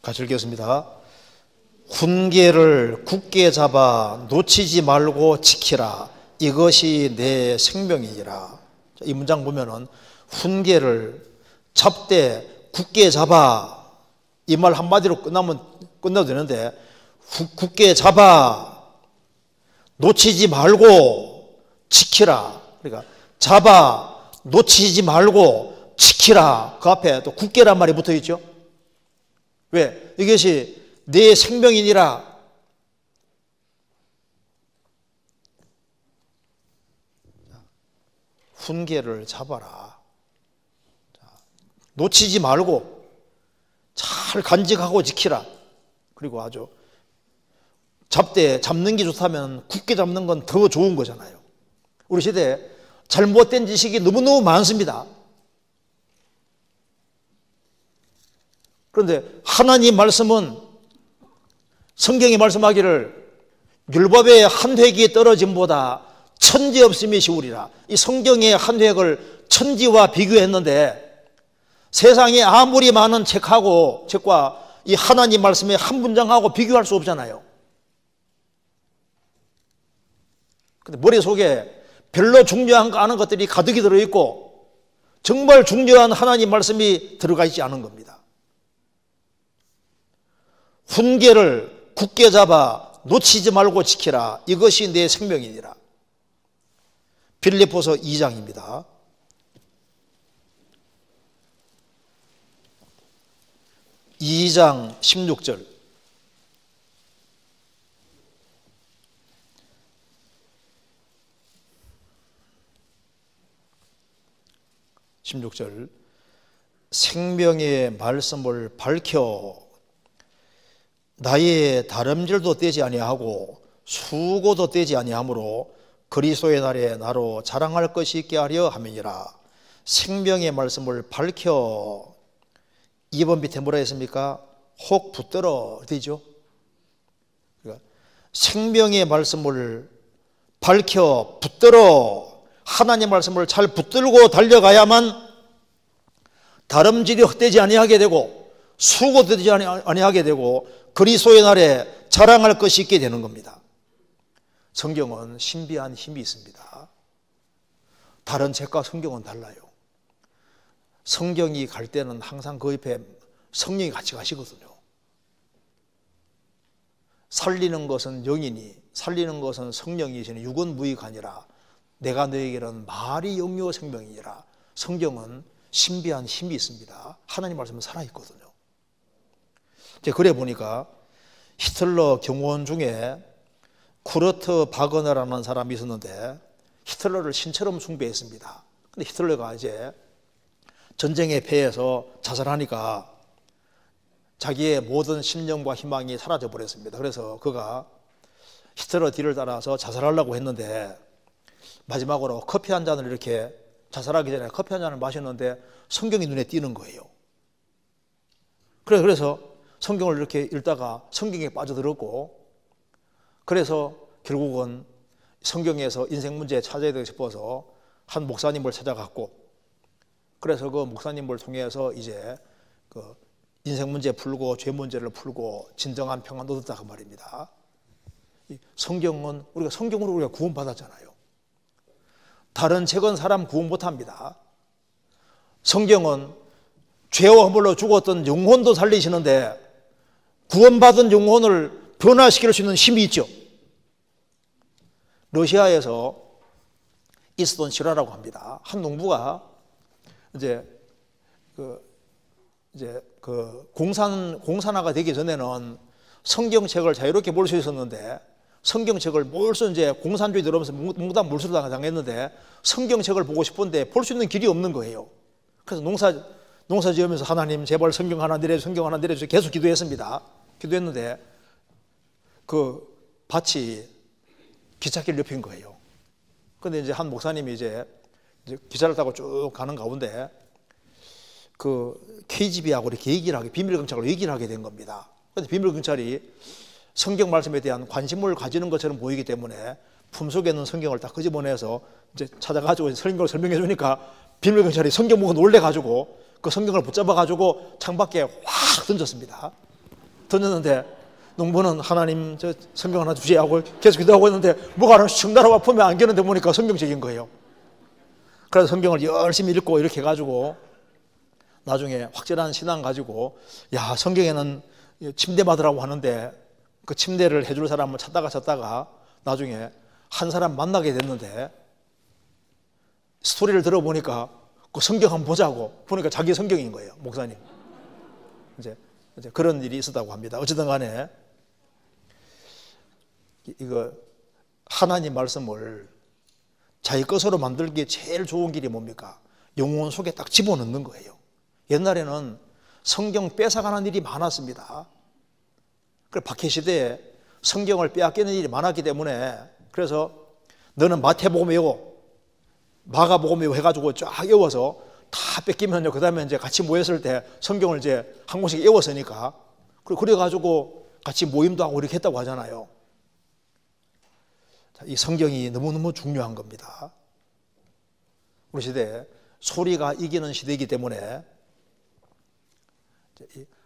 같이 읽겠습니다. 훈계를 굳게 잡아 놓치지 말고 지키라. 이것이 내 생명이니라. 이 문장 보면은 훈계를 잡되 굳게 잡아, 이 말 한마디로 끝나도 되는데, 굳게 잡아 놓치지 말고 지키라. 그러니까 잡아 놓치지 말고 지키라. 그 앞에 또 굳게란 말이 붙어 있죠. 왜? 이것이 내 생명이니라. 훈계를 잡아라. 놓치지 말고 잘 간직하고 지키라. 그리고 아주 잡는 게 좋다면 굳게 잡는 건 더 좋은 거잖아요. 우리 시대에 잘못된 지식이 너무너무 많습니다. 그런데 하나님 말씀은, 성경이 말씀하기를 율법의 한 획이 떨어짐보다 천지 없음이 쉬우리라. 이 성경의 한 획을 천지와 비교했는데 세상에 아무리 많은 책과 이 하나님 말씀의 한 문장하고 비교할 수 없잖아요. 근데 머릿속에 별로 중요한 거 아는 것들이 가득히 들어있고 정말 중요한 하나님 말씀이 들어가 있지 않은 겁니다. 훈계를 굳게 잡아 놓치지 말고 지키라. 이것이 내 생명이니라. 빌립보서 2장입니다. 2장 16절. 생명의 말씀을 밝혀 나의 다름질도 떼지 아니하고 수고도 떼지 아니하므로 그리스도의 날에 나로 자랑할 것이 있게 하려 함이니라. 생명의 말씀을 밝혀 2번 밑에 뭐라 했습니까? 혹 붙들어 되죠. 그러니까 생명의 말씀을 밝혀 붙들어 하나님 말씀을 잘 붙들고 달려가야만 다름질이 헛되지 아니하게 되고 수고되지 아니하게 되고 그리스도의 날에 자랑할 것이 있게 되는 겁니다. 성경은 신비한 힘이 있습니다. 다른 책과 성경은 달라요. 성경이 갈 때는 항상 그 옆에 성령이 같이 가시거든요. 살리는 것은 영이니 살리는 것은 성령이시니 육은 무의가 아니라 내가 너에게는 말이 영요 생명이니라. 성경은 신비한 힘이 있습니다. 하나님 말씀은 살아있거든요. 그래 보니까 히틀러 경호원 중에 쿠르트 바그너라는 사람이 있었는데 히틀러를 신처럼 숭배했습니다. 근데 히틀러가 이제 전쟁에 패해서 자살하니까 자기의 모든 신념과 희망이 사라져 버렸습니다. 그래서 그가 히틀러 뒤를 따라서 자살하려고 했는데 마지막으로 커피 한 잔을 이렇게 자살하기 전에 커피 한 잔을 마셨는데 성경이 눈에 띄는 거예요. 그래서 성경을 이렇게 읽다가 성경에 빠져들었고 그래서 결국은 성경에서 인생 문제 찾아야 되고 싶어서 한 목사님을 찾아갔고 그래서 그 목사님을 통해서 이제 그 인생 문제 풀고 죄 문제를 풀고 진정한 평안 얻었다 그 말입니다. 성경은 우리가 성경으로 우리가 구원받았잖아요. 다른 책은 사람 구원 못합니다. 성경은 죄와 허물로 죽었던 영혼도 살리시는데 구원받은 영혼을 변화시킬 수 있는 힘이 있죠. 러시아에서 있었던 실화라고 합니다. 한 농부가 이제 공산화가 되기 전에는 성경책을 자유롭게 볼 수 있었는데 성경책을 몰수 이제 공산주의 들어오면서 몽땅 몰수를 당했는데 성경책을 보고 싶은데 볼 수 있는 길이 없는 거예요. 그래서 농사 지으면서 하나님 제발 성경 하나 내려주세요, 성경 하나 내려주세요 계속 기도했습니다. 기도했는데 그 밭이 기찻길 옆인 거예요. 근데 이제 한 목사님이 이제 기차를 타고 쭉 가는 가운데 그 KGB하고 이렇게 비밀경찰하고 얘기를 하게 된 겁니다. 근데 비밀경찰이 성경 말씀에 대한 관심을 가지는 것처럼 보이기 때문에 품속에 있는 성경을 딱 끄집어내서 이제 찾아가지고 성경을 설명해 주니까 비밀경찰이 성경 보고 놀래가지고 그 성경을 붙잡아가지고 창밖에 확 던졌습니다. 던졌는데 농부는 하나님 저 성경 하나 주세요 하고 계속 기도하고 있는데 뭐가 하나 슉 날아와 품에 안겼는데 보니까 성경책인 거예요. 그래서 성경을 열심히 읽고 이렇게 해가지고 나중에 확실한 신앙 가지고 야 성경에는 침대 받으라고 하는데 그 침대를 해줄 사람을 찾다가 나중에 한 사람 만나게 됐는데 스토리를 들어보니까 그 성경 한번 보자고 보니까 자기 성경인 거예요. 목사님. 이제 그런 일이 있었다고 합니다. 어쨌든 간에 이거 하나님 말씀을 자기 것으로 만들기에 제일 좋은 길이 뭡니까? 영혼 속에 딱 집어넣는 거예요. 옛날에는 성경 뺏어가는 일이 많았습니다. 그 박해시대에 성경을 빼앗기는 일이 많았기 때문에 그래서 너는 마태복음 외워 마가복음 외워 해가지고 쫙 외워서 다 뺏기면요 그 다음에 이제 같이 모였을 때 성경을 이제 한 권씩 외웠으니까 그래가지고 같이 모임도 하고 이렇게 했다고 하잖아요. 이 성경이 너무너무 중요한 겁니다. 우리 시대에 소리가 이기는 시대이기 때문에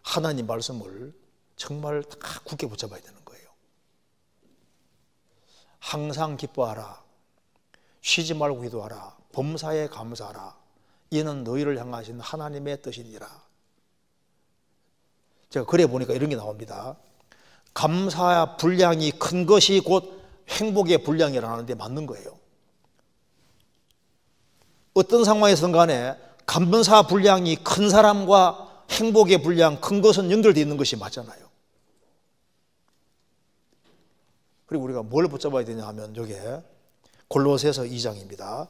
하나님 말씀을 정말 다 굳게 붙잡아야 되는 거예요. 항상 기뻐하라. 쉬지 말고 기도하라. 범사에 감사하라. 이는 너희를 향하신 하나님의 뜻이니라. 제가 그래 보니까 이런 게 나옵니다. 감사 분량이 큰 것이 곧 행복의 분량이라는 데 맞는 거예요. 어떤 상황에서든 간에 감사 분량이 큰 사람과 행복의 분량 큰 것은 연결되어 있는 것이 맞잖아요. 그리고 우리가 뭘 붙잡아야 되냐 하면 여기에 골로새서 2장입니다.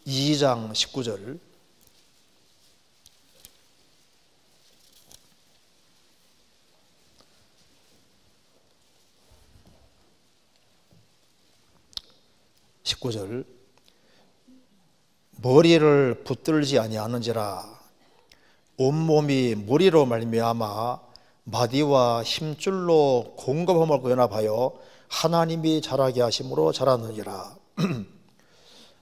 2장 19절. 머리를 붙들지 아니하는지라 온몸이 머리로 말미암아 마디와 힘줄로 공급함을 연합하여 하나님이 자라게 하심으로 자라느니라.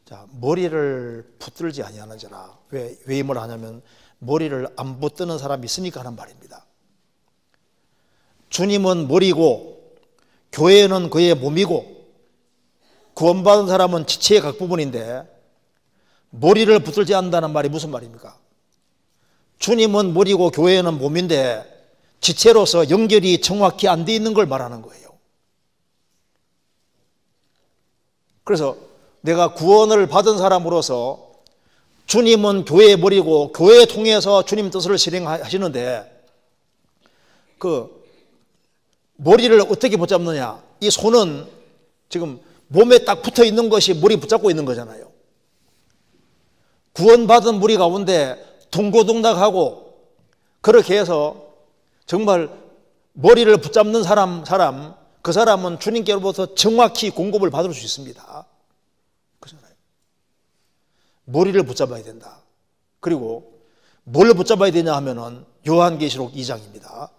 자, 머리를 붙들지 아니하는지라. 왜 이 말을 하냐면 머리를 안 붙드는 사람이 있으니까 하는 말입니다. 주님은 머리고 교회는 그의 몸이고 구원받은 사람은 지체의 각 부분인데 머리를 붙들지 않는다는 말이 무슨 말입니까? 주님은 머리고 교회는 몸인데 지체로서 연결이 정확히 안 돼 있는 걸 말하는 거예요. 그래서 내가 구원을 받은 사람으로서 주님은 교회의 머리고 교회 통해서 주님 뜻을 실행하시는데 그 머리를 어떻게 붙잡느냐? 이 손은 지금 몸에 딱 붙어 있는 것이 머리 붙잡고 있는 거잖아요. 구원받은 무리 가운데 동고동락하고 그렇게 해서 정말 머리를 붙잡는 사람 그 사람은 주님께로부터 정확히 공급을 받을 수 있습니다. 그렇잖아요. 머리를 붙잡아야 된다. 그리고 뭘 붙잡아야 되냐 하면은 요한계시록 2장입니다.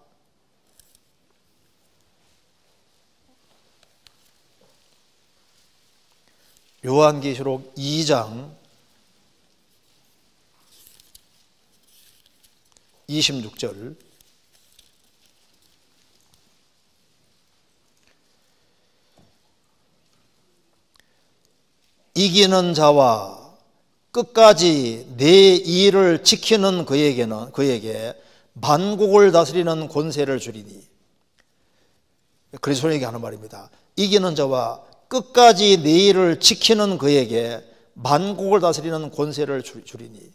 요한계시록 2장 26절. 이기는 자와 끝까지 내 일을 지키는 그에게 만국을 다스리는 권세를 주리니. 그리스도에게 하는 말입니다. 이기는 자와 끝까지 내 일을 지키는 그에게 만국을 다스리는 권세를 주리니.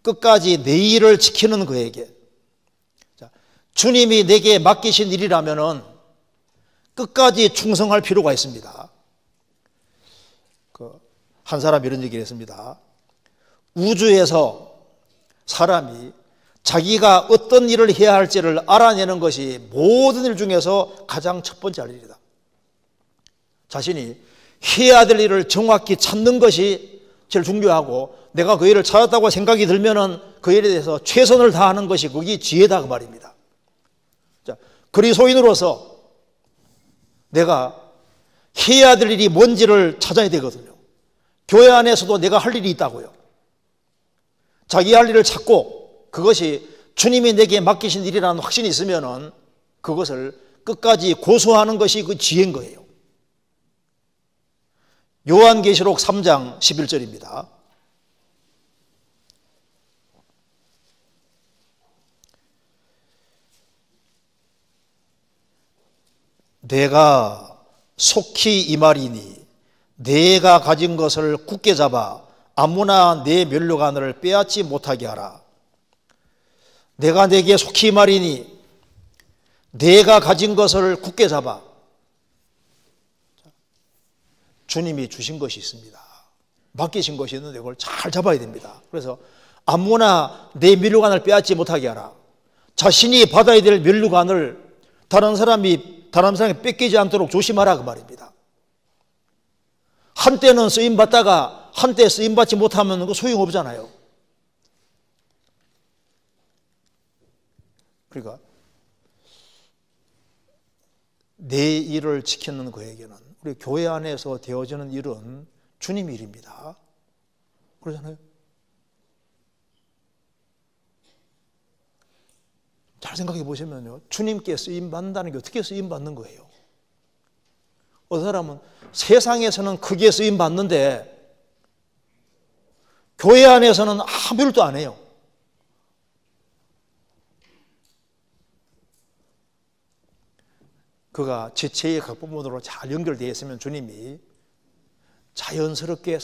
끝까지 내 일을 지키는 그에게. 주님이 내게 맡기신 일이라면은 끝까지 충성할 필요가 있습니다. 한 사람이 이런 얘기를 했습니다. 우주에서 사람이 자기가 어떤 일을 해야 할지를 알아내는 것이 모든 일 중에서 가장 첫 번째 할 일이다. 자신이 해야 될 일을 정확히 찾는 것이 제일 중요하고 내가 그 일을 찾았다고 생각이 들면은 그 일에 대해서 최선을 다하는 것이 그게 지혜다 그 말입니다. 자, 그리스도인으로서 내가 해야 될 일이 뭔지를 찾아야 되거든요. 교회 안에서도 내가 할 일이 있다고요. 자기 할 일을 찾고 그것이 주님이 내게 맡기신 일이라는 확신이 있으면은 그것을 끝까지 고수하는 것이 그 지혜인 거예요. 요한계시록 3장 11절입니다. 내가 속히 이 말이니 내가 가진 것을 굳게 잡아 아무나 내 면류관을 빼앗지 못하게 하라. 내가 내게 속히 이 말이니 내가 가진 것을 굳게 잡아. 주님이 주신 것이 있습니다. 맡기신 것이 있는데 그걸 잘 잡아야 됩니다. 그래서 아무나 내 면류관을 빼앗지 못하게 하라. 자신이 받아야 될 면류관을 다른 사람이 뺏기지 않도록 조심하라 그 말입니다. 한때는 쓰임받다가 한때 쓰임받지 못하면 그 소용없잖아요. 그러니까 내 일을 지키는 그에게는 우리 교회 안에서 되어지는 일은 주님 일입니다. 그러잖아요. 잘 생각해 보시면요, 주님께 쓰임 받는다는 게 어떻게 쓰임 받는 거예요? 어떤 사람은 세상에서는 크게 쓰임 받는데 교회 안에서는 아무 일도 안 해요. 그가 지체의 각 부분으로 잘 연결되어 있으면 주님이 자연스럽게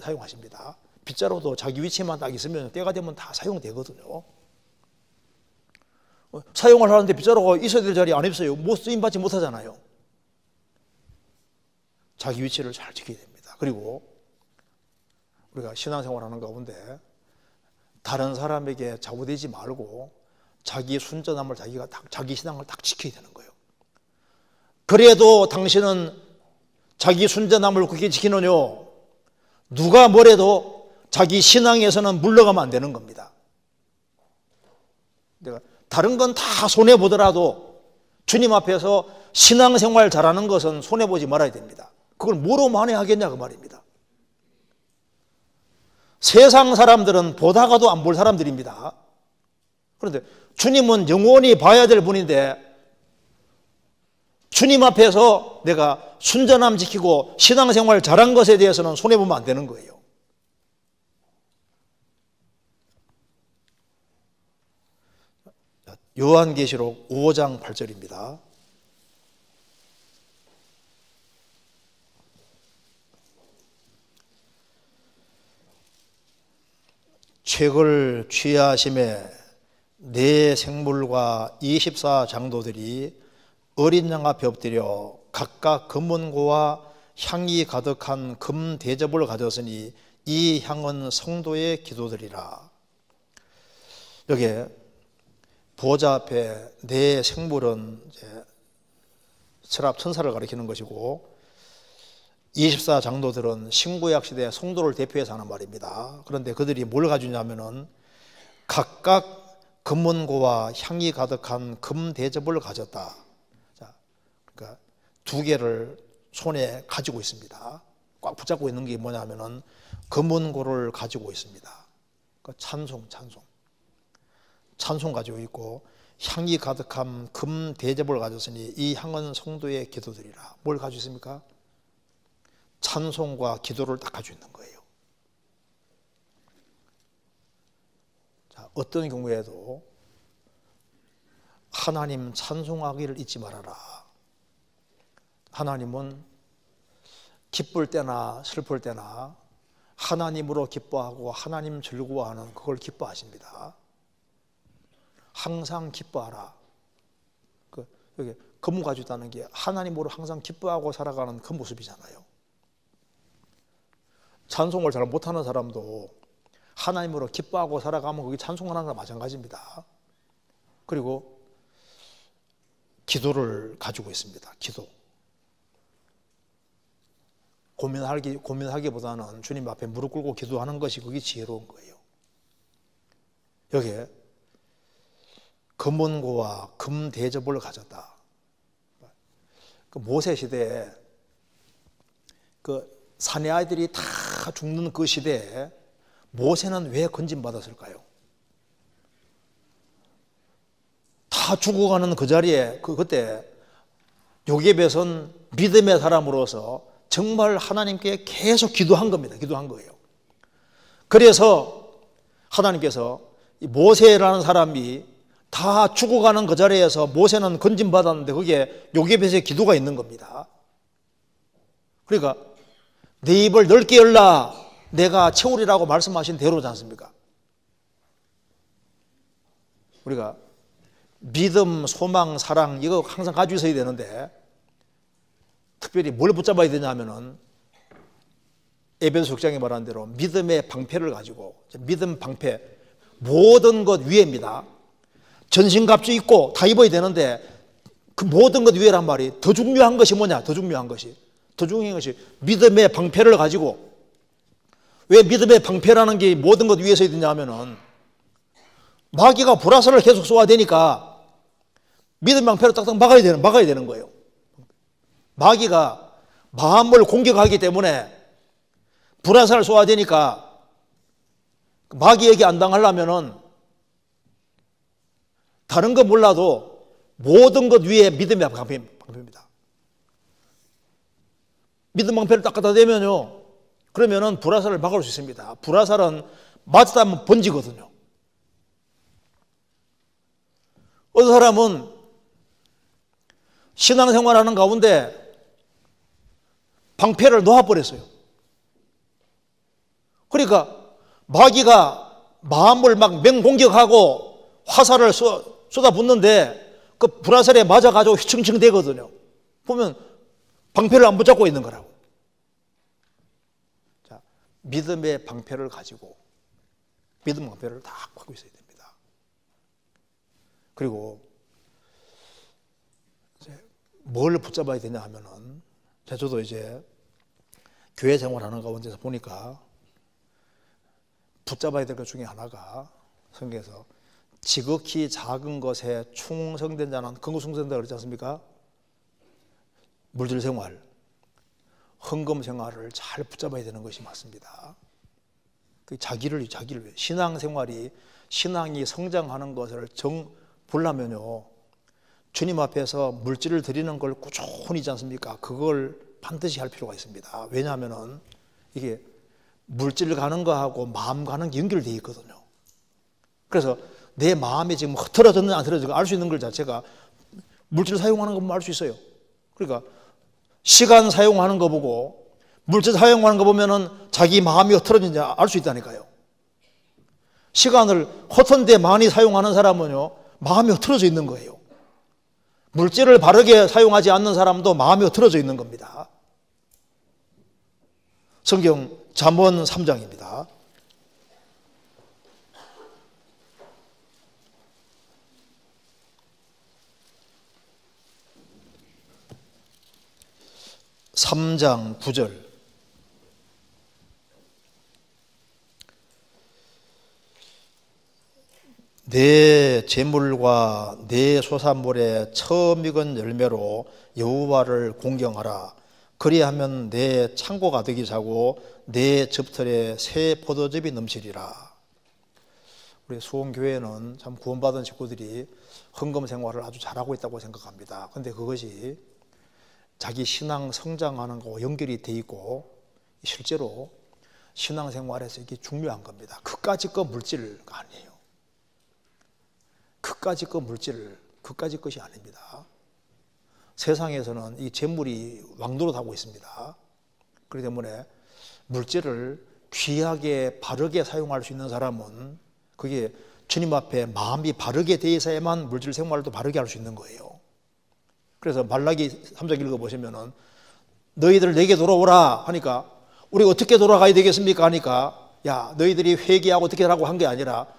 사용하십니다. 빗자루도 자기 위치만 딱 있으면 때가 되면 다 사용되거든요. 사용을 하는데 빗자루가 있어야 될 자리에 안 있어요. 못 쓰임받지 못하잖아요. 자기 위치를 잘 지켜야 됩니다. 그리고 우리가 신앙생활하는 가운데 다른 사람에게 좌우되지 말고 자기 순전함을 자기 신앙을 딱 지켜야 되는 거예요. 그래도 당신은 자기 순전함을 굳게 지키느뇨. 누가 뭐래도 자기 신앙에서는 물러가면 안 되는 겁니다. 내가 다른 건 다 손해보더라도 주님 앞에서 신앙생활 잘하는 것은 손해보지 말아야 됩니다. 그걸 뭐로 만회하겠냐 그 말입니다. 세상 사람들은 보다가도 안 볼 사람들입니다. 그런데 주님은 영원히 봐야 될 분인데 주님 앞에서 내가 순전함 지키고 신앙생활 잘한 것에 대해서는 손해보면 안 되는 거예요. 요한계시록 5장 8절입니다. 책을 취하심에 네 생물과 24장도들이 어린 양 앞에 엎드려 각각 금은고와 향이 가득한 금 대접을 가졌으니 이 향은 성도의 기도들이라. 여기에 보좌 앞에 네 생물은 이제 서랍 천사를 가리키는 것이고 24장도들은 신구약 시대 성도를 대표해서 하는 말입니다. 그런데 그들이 뭘 가지냐면은 각각 금은고와 향이 가득한 금 대접을 가졌다. 자, 그러니까 두 개를 손에 가지고 있습니다. 꽉 붙잡고 있는 게 뭐냐면은 금은고를 가지고 있습니다. 그러니까 찬송 가지고 있고 향이 가득한 금 대접을 가졌으니 이 향은 성도의 기도들이라. 뭘 가지고 있습니까? 찬송과 기도를 딱 가지고 있는 거예요. 자, 어떤 경우에도 하나님 찬송하기를 잊지 말아라. 하나님은 기쁠 때나 슬플 때나 하나님으로 기뻐하고 하나님 즐거워하는 그걸 기뻐하십니다. 항상 기뻐하라. 여기 금을 가지고 있다는 게 하나님으로 항상 기뻐하고 살아가는 그 모습이잖아요. 찬송을 잘 못하는 사람도 하나님으로 기뻐하고 살아가면 그게 찬송하는 거랑 마찬가지입니다. 그리고 기도를 가지고 있습니다. 기도. 고민하기보다는 주님 앞에 무릎 꿇고 기도하는 것이 그게 지혜로운 거예요. 여기에 금은고와 금 대접을 가졌다. 그 모세 시대에 그 사내 아이들이 다 죽는 그 시대에 모세는 왜 건진받았을까요? 다 죽어가는 그 자리에 그때 요셉은 믿음의 사람으로서 정말 하나님께 계속 기도한 겁니다. 기도한 거예요. 그래서 하나님께서 모세라는 사람이 다 죽어가는 그 자리에서 모세는 건진받았는데 거기에 요셉의 기도가 있는 겁니다. 그러니까 내 입을 넓게 열라 내가 채우리라고 말씀하신 대로지 않습니까? 우리가 믿음, 소망, 사랑 이거 항상 가지고 있어야 되는데 특별히 뭘 붙잡아야 되냐면은 에베소 6장에 말한 대로 믿음의 방패를 가지고 믿음 방패 모든 것 위에입니다. 전신갑주 입고 다 입어야 되는데 그 모든 것 위에란 말이 더 중요한 것이 뭐냐? 더 중요한 것이 믿음의 방패를 가지고 왜 믿음의 방패라는 게 모든 것 위에 서야 되냐면은 마귀가 불화살을 계속 쏘아야 되니까 믿음의 방패로 딱딱 막아야 되는 거예요. 마귀가 마음을 공격하기 때문에 불화살을 쏘아야 되니까 마귀에게 안 당하려면은 다른 거 몰라도 모든 것 위에 믿음의 방패입니다. 믿음 방패를 딱 갖다 대면요, 그러면은 불화살을 막을 수 있습니다. 불화살은 맞다 하면 번지거든요. 어떤 사람은 신앙생활하는 가운데 방패를 놓아버렸어요. 그러니까 마귀가 마음을 막 맹공격하고 화살을 쏟아붓는데 그 불화살에 맞아가지고 휘청휘청 되거든요. 보면 방패를 안 붙잡고 있는 거라고. 자, 믿음의 방패를 가지고 믿음 방패를 다 갖고 있어야 됩니다. 그리고 이제 뭘 붙잡아야 되냐 하면은, 저도 이제 교회 생활하는 가운데서 보니까 붙잡아야 될 것 중에 하나가, 성경에서 지극히 작은 것에 충성된 자는 근고승성된다 그러지 않습니까? 물질 생활, 헌금 생활을 잘 붙잡아야 되는 것이 맞습니다. 그 자기를 위해 신앙이 성장하는 것을 보려면요, 주님 앞에서 물질을 드리는 걸 꾸준히지 않습니까? 그걸 반드시 할 필요가 있습니다. 왜냐하면은 이게 물질 가는 거하고 마음 가는 게 연결되어 있거든요. 그래서 내 마음이 지금 흐트러졌는지 안 흐트러졌는지 알 수 있는 것 자체가 물질 사용하는 거 보면 알 수 있어요. 그러니까 시간 사용하는 거 보고 물질 사용하는 거 보면은 자기 마음이 흐트러졌는지 알 수 있다니까요. 시간을 허튼데 많이 사용하는 사람은요, 마음이 흐트러져 있는 거예요. 물질을 바르게 사용하지 않는 사람도 마음이 흐트러져 있는 겁니다. 성경 잠언 3장입니다. (3장) 9절. 내 재물과 내 소산물의 처음 익은 열매로 여호와를 공경하라. 그리하면 내 창고가 가득히 차고 내 즙털에 새 포도즙이 넘치리라. 우리 수원교회는 참 구원받은 식구들이 헌금 생활을 아주 잘하고 있다고 생각합니다. 그런데 그것이 자기 신앙 성장하는 거와 연결이 돼 있고, 실제로 신앙생활에서 이게 중요한 겁니다. 그까짓 거 물질가 아니에요. 그까짓 거 물질, 그까짓 것이 아닙니다. 세상에서는 이 재물이 왕노릇하고 있습니다. 그렇기 때문에 물질을 귀하게 바르게 사용할 수 있는 사람은, 그게 주님 앞에 마음이 바르게 돼 있어야만 물질 생활도 바르게 할 수 있는 거예요. 그래서 말라기 3장 읽어보시면은 너희들 내게 돌아오라 하니까, 우리 어떻게 돌아가야 되겠습니까 하니까, 야, 너희들이 회개하고 어떻게 하라고 한 게 아니라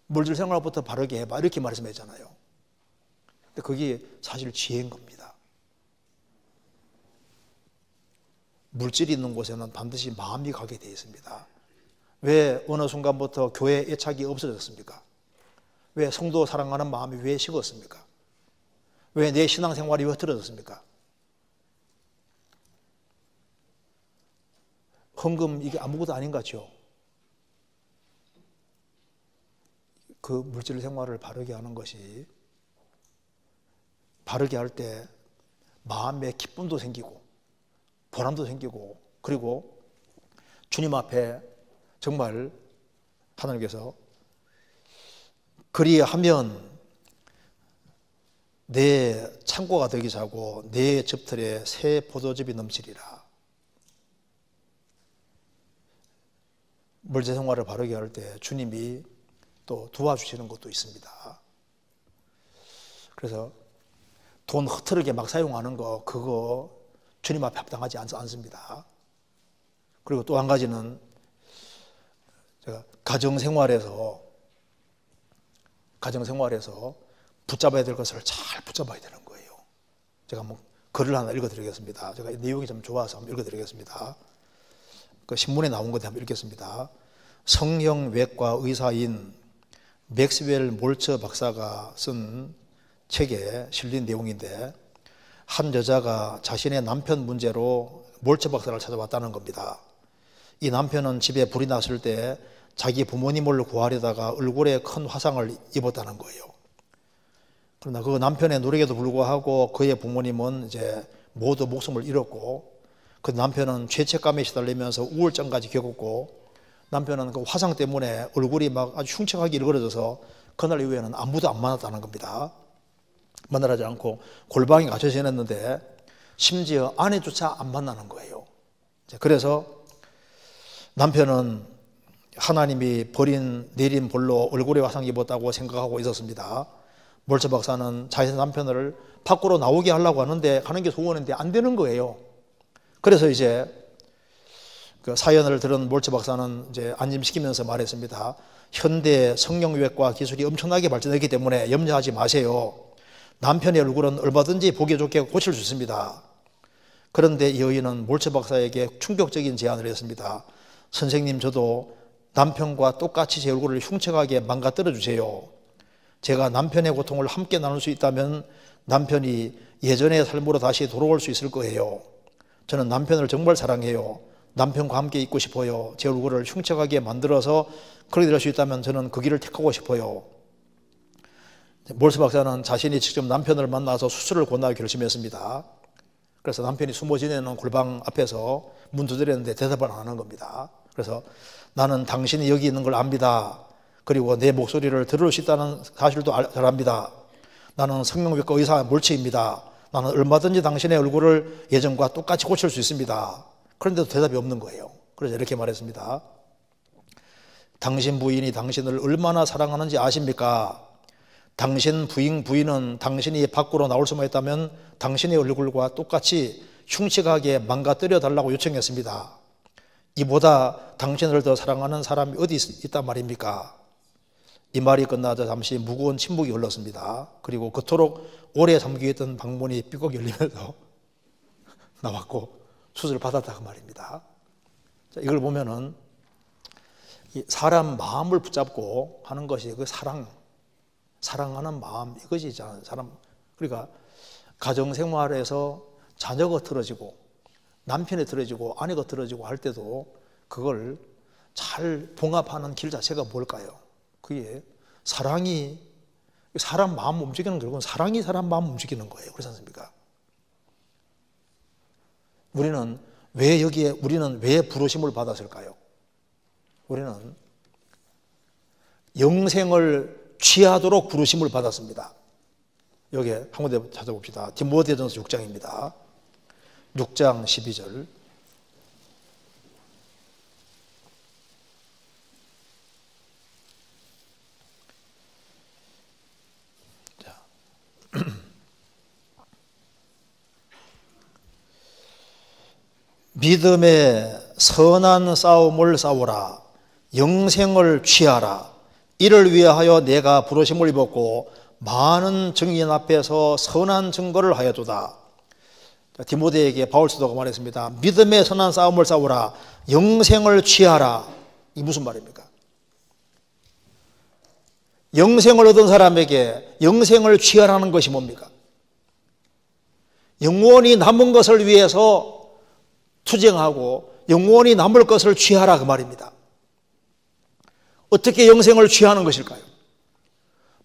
물질 생활부터 바르게 해봐, 이렇게 말씀했잖아요. 근데 그게 사실 지혜인 겁니다. 물질이 있는 곳에는 반드시 마음이 가게 되어 있습니다. 왜 어느 순간부터 교회 애착이 없어졌습니까? 왜 성도 사랑하는 마음이 왜 식었습니까? 왜 내 신앙생활이 왜 흐트러졌습니까? 헌금 이게 아무것도 아닌 것 같죠? 그 물질 생활을 바르게 하는 것이, 바르게 할 때 마음에 기쁨도 생기고 보람도 생기고, 그리고 주님 앞에 정말 하나님께서 그리하면 내 창고가 되기 자고 내 즙털에 새 포도즙이 넘치리라. 물질 생활을 바르게 할 때 주님이 또 도와주시는 것도 있습니다. 그래서 돈 흐트르게 막 사용하는 거, 그거 주님 앞에 합당하지 않습니다. 그리고 또 한 가지는, 제가 가정생활에서 붙잡아야 될 것을 잘 붙잡아야 되는 거예요. 제가 한번 글을 하나 읽어드리겠습니다. 제가 내용이 좀 좋아서 한번 읽어드리겠습니다. 그 신문에 나온 것 한번 읽겠습니다. 성형외과 의사인 맥스웰 몰처 박사가 쓴 책에 실린 내용인데, 한 여자가 자신의 남편 문제로 몰처 박사를 찾아왔다는 겁니다. 이 남편은 집에 불이 났을 때 자기 부모님을 구하려다가 얼굴에 큰 화상을 입었다는 거예요. 그러나 그 남편의 노력에도 불구하고 그의 부모님은 이제 모두 목숨을 잃었고, 그 남편은 죄책감에 시달리면서 우울증까지 겪었고, 남편은 그 화상 때문에 얼굴이 막 아주 흉측하게 일그러져서 그날 이후에는 아무도 안 만났다는 겁니다. 만나지 않고 골방에 갇혀 지냈는데 심지어 아내조차 안 만나는 거예요. 그래서 남편은 하나님이 내린 벌로 얼굴에 화상 입었다고 생각하고 있었습니다. 몰체 박사는 자신 남편을 밖으로 나오게 하려고 하는데, 하는 게 소원인데 안 되는 거예요. 그래서 이제 그 사연을 들은 몰체 박사는 이제 안심시키면서 말했습니다. 현대 성형외과 기술이 엄청나게 발전했기 때문에 염려하지 마세요. 남편의 얼굴은 얼마든지 보기 좋게 고칠 수 있습니다. 그런데 이 여인은 몰체 박사에게 충격적인 제안을 했습니다. 선생님, 저도 남편과 똑같이 제 얼굴을 흉측하게 망가뜨려 주세요. 제가 남편의 고통을 함께 나눌 수 있다면 남편이 예전의 삶으로 다시 돌아올 수 있을 거예요. 저는 남편을 정말 사랑해요. 남편과 함께 있고 싶어요. 제 얼굴을 흉측하게 만들어서 그렇게 될 수 있다면 저는 그 길을 택하고 싶어요. 몰체 박사는 자신이 직접 남편을 만나서 수술을 권하기로 결심했습니다. 그래서 남편이 숨어 지내는 골방 앞에서 문 두드렸는데 대답을 안 하는 겁니다. 그래서 나는 당신이 여기 있는 걸 압니다. 그리고 내 목소리를 들을 수 있다는 사실도 잘 압니다. 나는 성형외과 의사 몰체입니다. 나는 얼마든지 당신의 얼굴을 예전과 똑같이 고칠 수 있습니다. 그런데도 대답이 없는 거예요. 그래서 이렇게 말했습니다. 당신 부인이 당신을 얼마나 사랑하는지 아십니까? 당신 부인은 당신이 밖으로 나올 수만 있다면 당신의 얼굴과 똑같이 흉측하게 망가뜨려 달라고 요청했습니다. 이보다 당신을 더 사랑하는 사람이 어디 있단 말입니까? 이 말이 끝나자 잠시 무거운 침묵이 흘렀습니다. 그리고 그토록 오래 잠겨있던 방문이 삐걱 열리면서 나왔고 수술을 받았다 그 말입니다. 자, 이걸 보면은 사람 마음을 붙잡고 하는 것이 그 사랑하는 마음, 이것이 있잖아요. 그러니까 가정생활에서 자녀가 틀어지고 남편이 틀어지고 아내가 틀어지고 할 때도 그걸 잘 봉합하는 길 자체가 뭘까요? 그게 사랑이 사람 마음 움직이는, 결국은 사랑이 사람 마음 움직이는 거예요. 그렇지 않습니까? 우리는 왜 부르심을 받았을까요? 우리는 영생을 취하도록 부르심을 받았습니다. 여기 한 군데 찾아봅시다. 디모데전서 6장입니다. 6장 12절. 자. 믿음의 선한 싸움을 싸우라. 영생을 취하라. 이를 위하여 내가 부르심을 입었고 많은 증인 앞에서 선한 증거를 하여도다. 디모데에게 바울 사도가 말했습니다. 믿음의 선한 싸움을 싸우라. 영생을 취하라. 이 무슨 말입니까? 영생을 얻은 사람에게 영생을 취하라는 것이 뭡니까? 영원히 남은 것을 위해서 투쟁하고 영원히 남을 것을 취하라 그 말입니다. 어떻게 영생을 취하는 것일까요?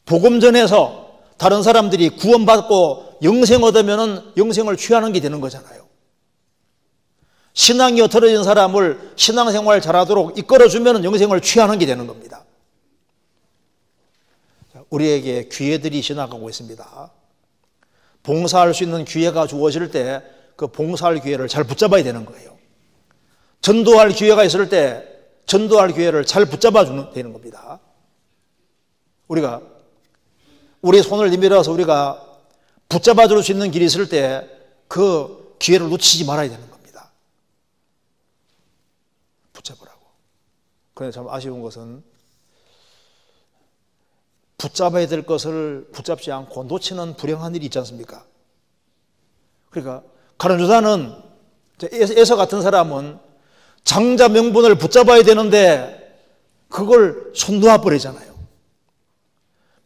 복음 전해서 다른 사람들이 구원받고 영생 얻으면 영생을 취하는 게 되는 거잖아요. 신앙이 어터러진 사람을 신앙생활 잘하도록 이끌어주면 영생을 취하는 게 되는 겁니다. 우리에게 기회들이 지나가고 있습니다. 봉사할 수 있는 기회가 주어질 때 그 봉사할 기회를 잘 붙잡아야 되는 거예요. 전도할 기회가 있을 때 전도할 기회를 잘 붙잡아 주는 되는 겁니다. 우리가 우리 손을 내밀어서 우리가 붙잡아 줄 수 있는 길이 있을 때 그 기회를 놓치지 말아야 되는 겁니다. 붙잡으라고. 그런데 참 아쉬운 것은 붙잡아야 될 것을 붙잡지 않고 놓치는 불행한 일이 있지 않습니까? 그러니까 가룟유다는 에서 같은 사람은 장자 명분을 붙잡아야 되는데 그걸 손 놓아 버리잖아요.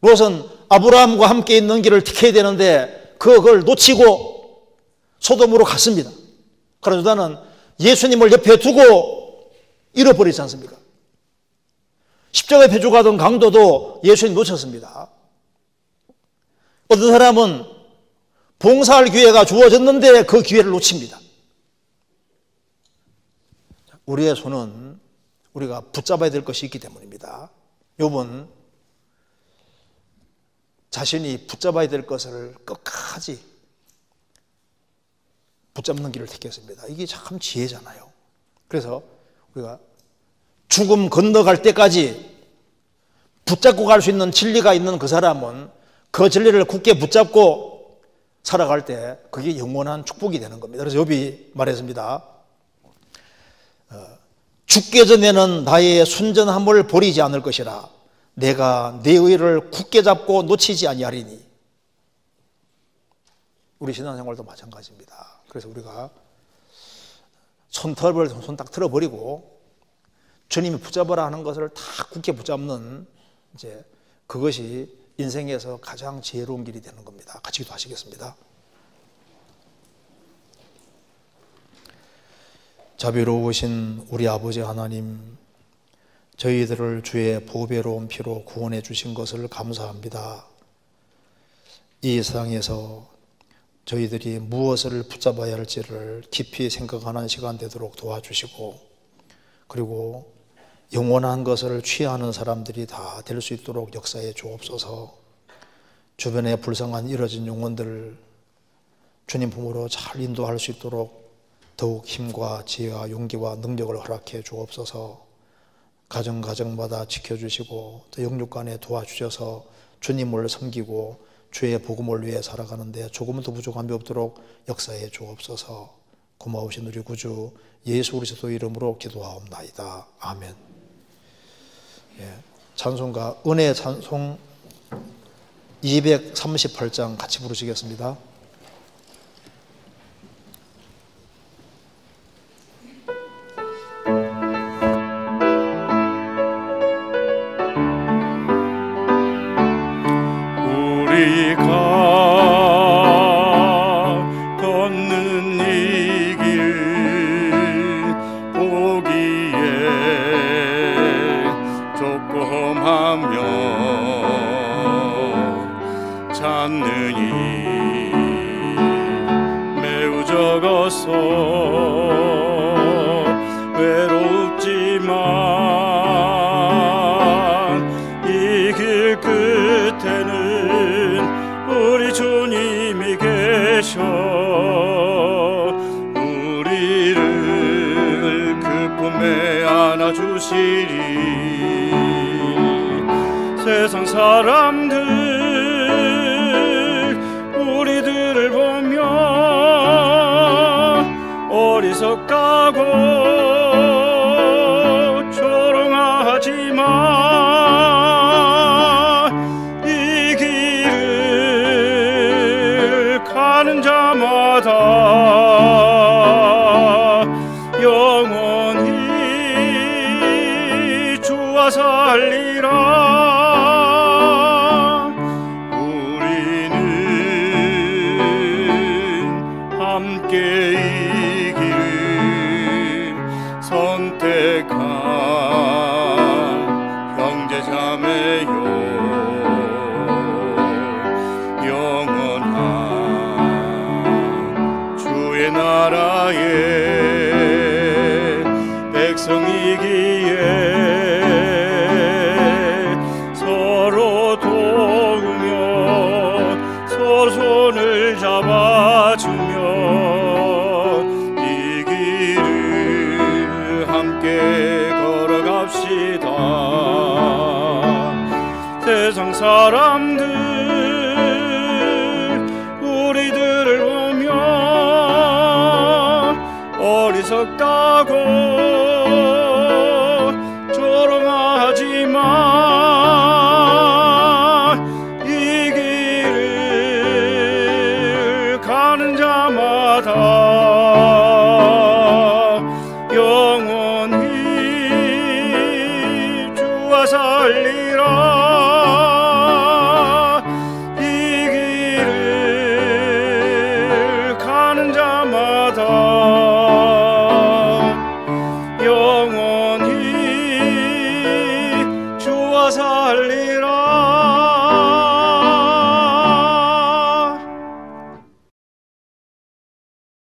무엇은 아브라함과 함께 있는 길을 택해야 되는데 그걸 놓치고 소돔으로 갔습니다. 가룟유다는 예수님을 옆에 두고 잃어버리지 않습니까? 십자가에 배주가던 강도도 예수님 놓쳤습니다. 어떤 사람은 봉사할 기회가 주어졌는데 그 기회를 놓칩니다. 우리의 손은 우리가 붙잡아야 될 것이 있기 때문입니다. 욥은 자신이 붙잡아야 될 것을 끝까지 붙잡는 길을 택했습니다. 이게 참 지혜잖아요. 그래서 우리가 죽음 건너갈 때까지 붙잡고 갈 수 있는 진리가 있는 그 사람은 그 진리를 굳게 붙잡고 살아갈 때 그게 영원한 축복이 되는 겁니다. 그래서 욥이 말했습니다. 죽기 전에는 나의 순전함을 버리지 않을 것이라. 내가 내 의를 굳게 잡고 놓치지 아니하리니. 우리 신앙생활도 마찬가지입니다. 그래서 우리가 손톱을 손 딱 틀어버리고 주님이 붙잡으라 하는 것을 다 굳게 붙잡는 이제 그것이 인생에서 가장 지혜로운 길이 되는 겁니다. 같이 기도하시겠습니다. 자비로우신 우리 아버지 하나님, 저희들을 주의 보배로운 피로 구원해 주신 것을 감사합니다. 이 세상에서 저희들이 무엇을 붙잡아야 할지를 깊이 생각하는 시간 되도록 도와주시고, 그리고 영원한 것을 취하는 사람들이 다 될 수 있도록 역사해 주옵소서. 주변에 불쌍한 잃어진 영혼들 주님 품으로 잘 인도할 수 있도록 더욱 힘과 지혜와 용기와 능력을 허락해 주옵소서. 가정마다 지켜주시고 또 영육간에 도와주셔서 주님을 섬기고 주의 복음을 위해 살아가는데 조금은 더 부족함이 없도록 역사해 주옵소서. 고마우신 우리 구주 예수 그리스도 이름으로 기도하옵나이다. 아멘. 찬송가 은혜 찬송 238장 같이 부르시겠습니다. 세상 사람들 우리들을 보며 어리석다고 조롱하지만 이 길을 가는 자마다 영원히 주와 살리라. 세상 사람들 우리들을 보며 어리석다고 조롱하지만 이 길을 가는 자마다 영원히 주와 살리라. 영원히 주 주와 살리라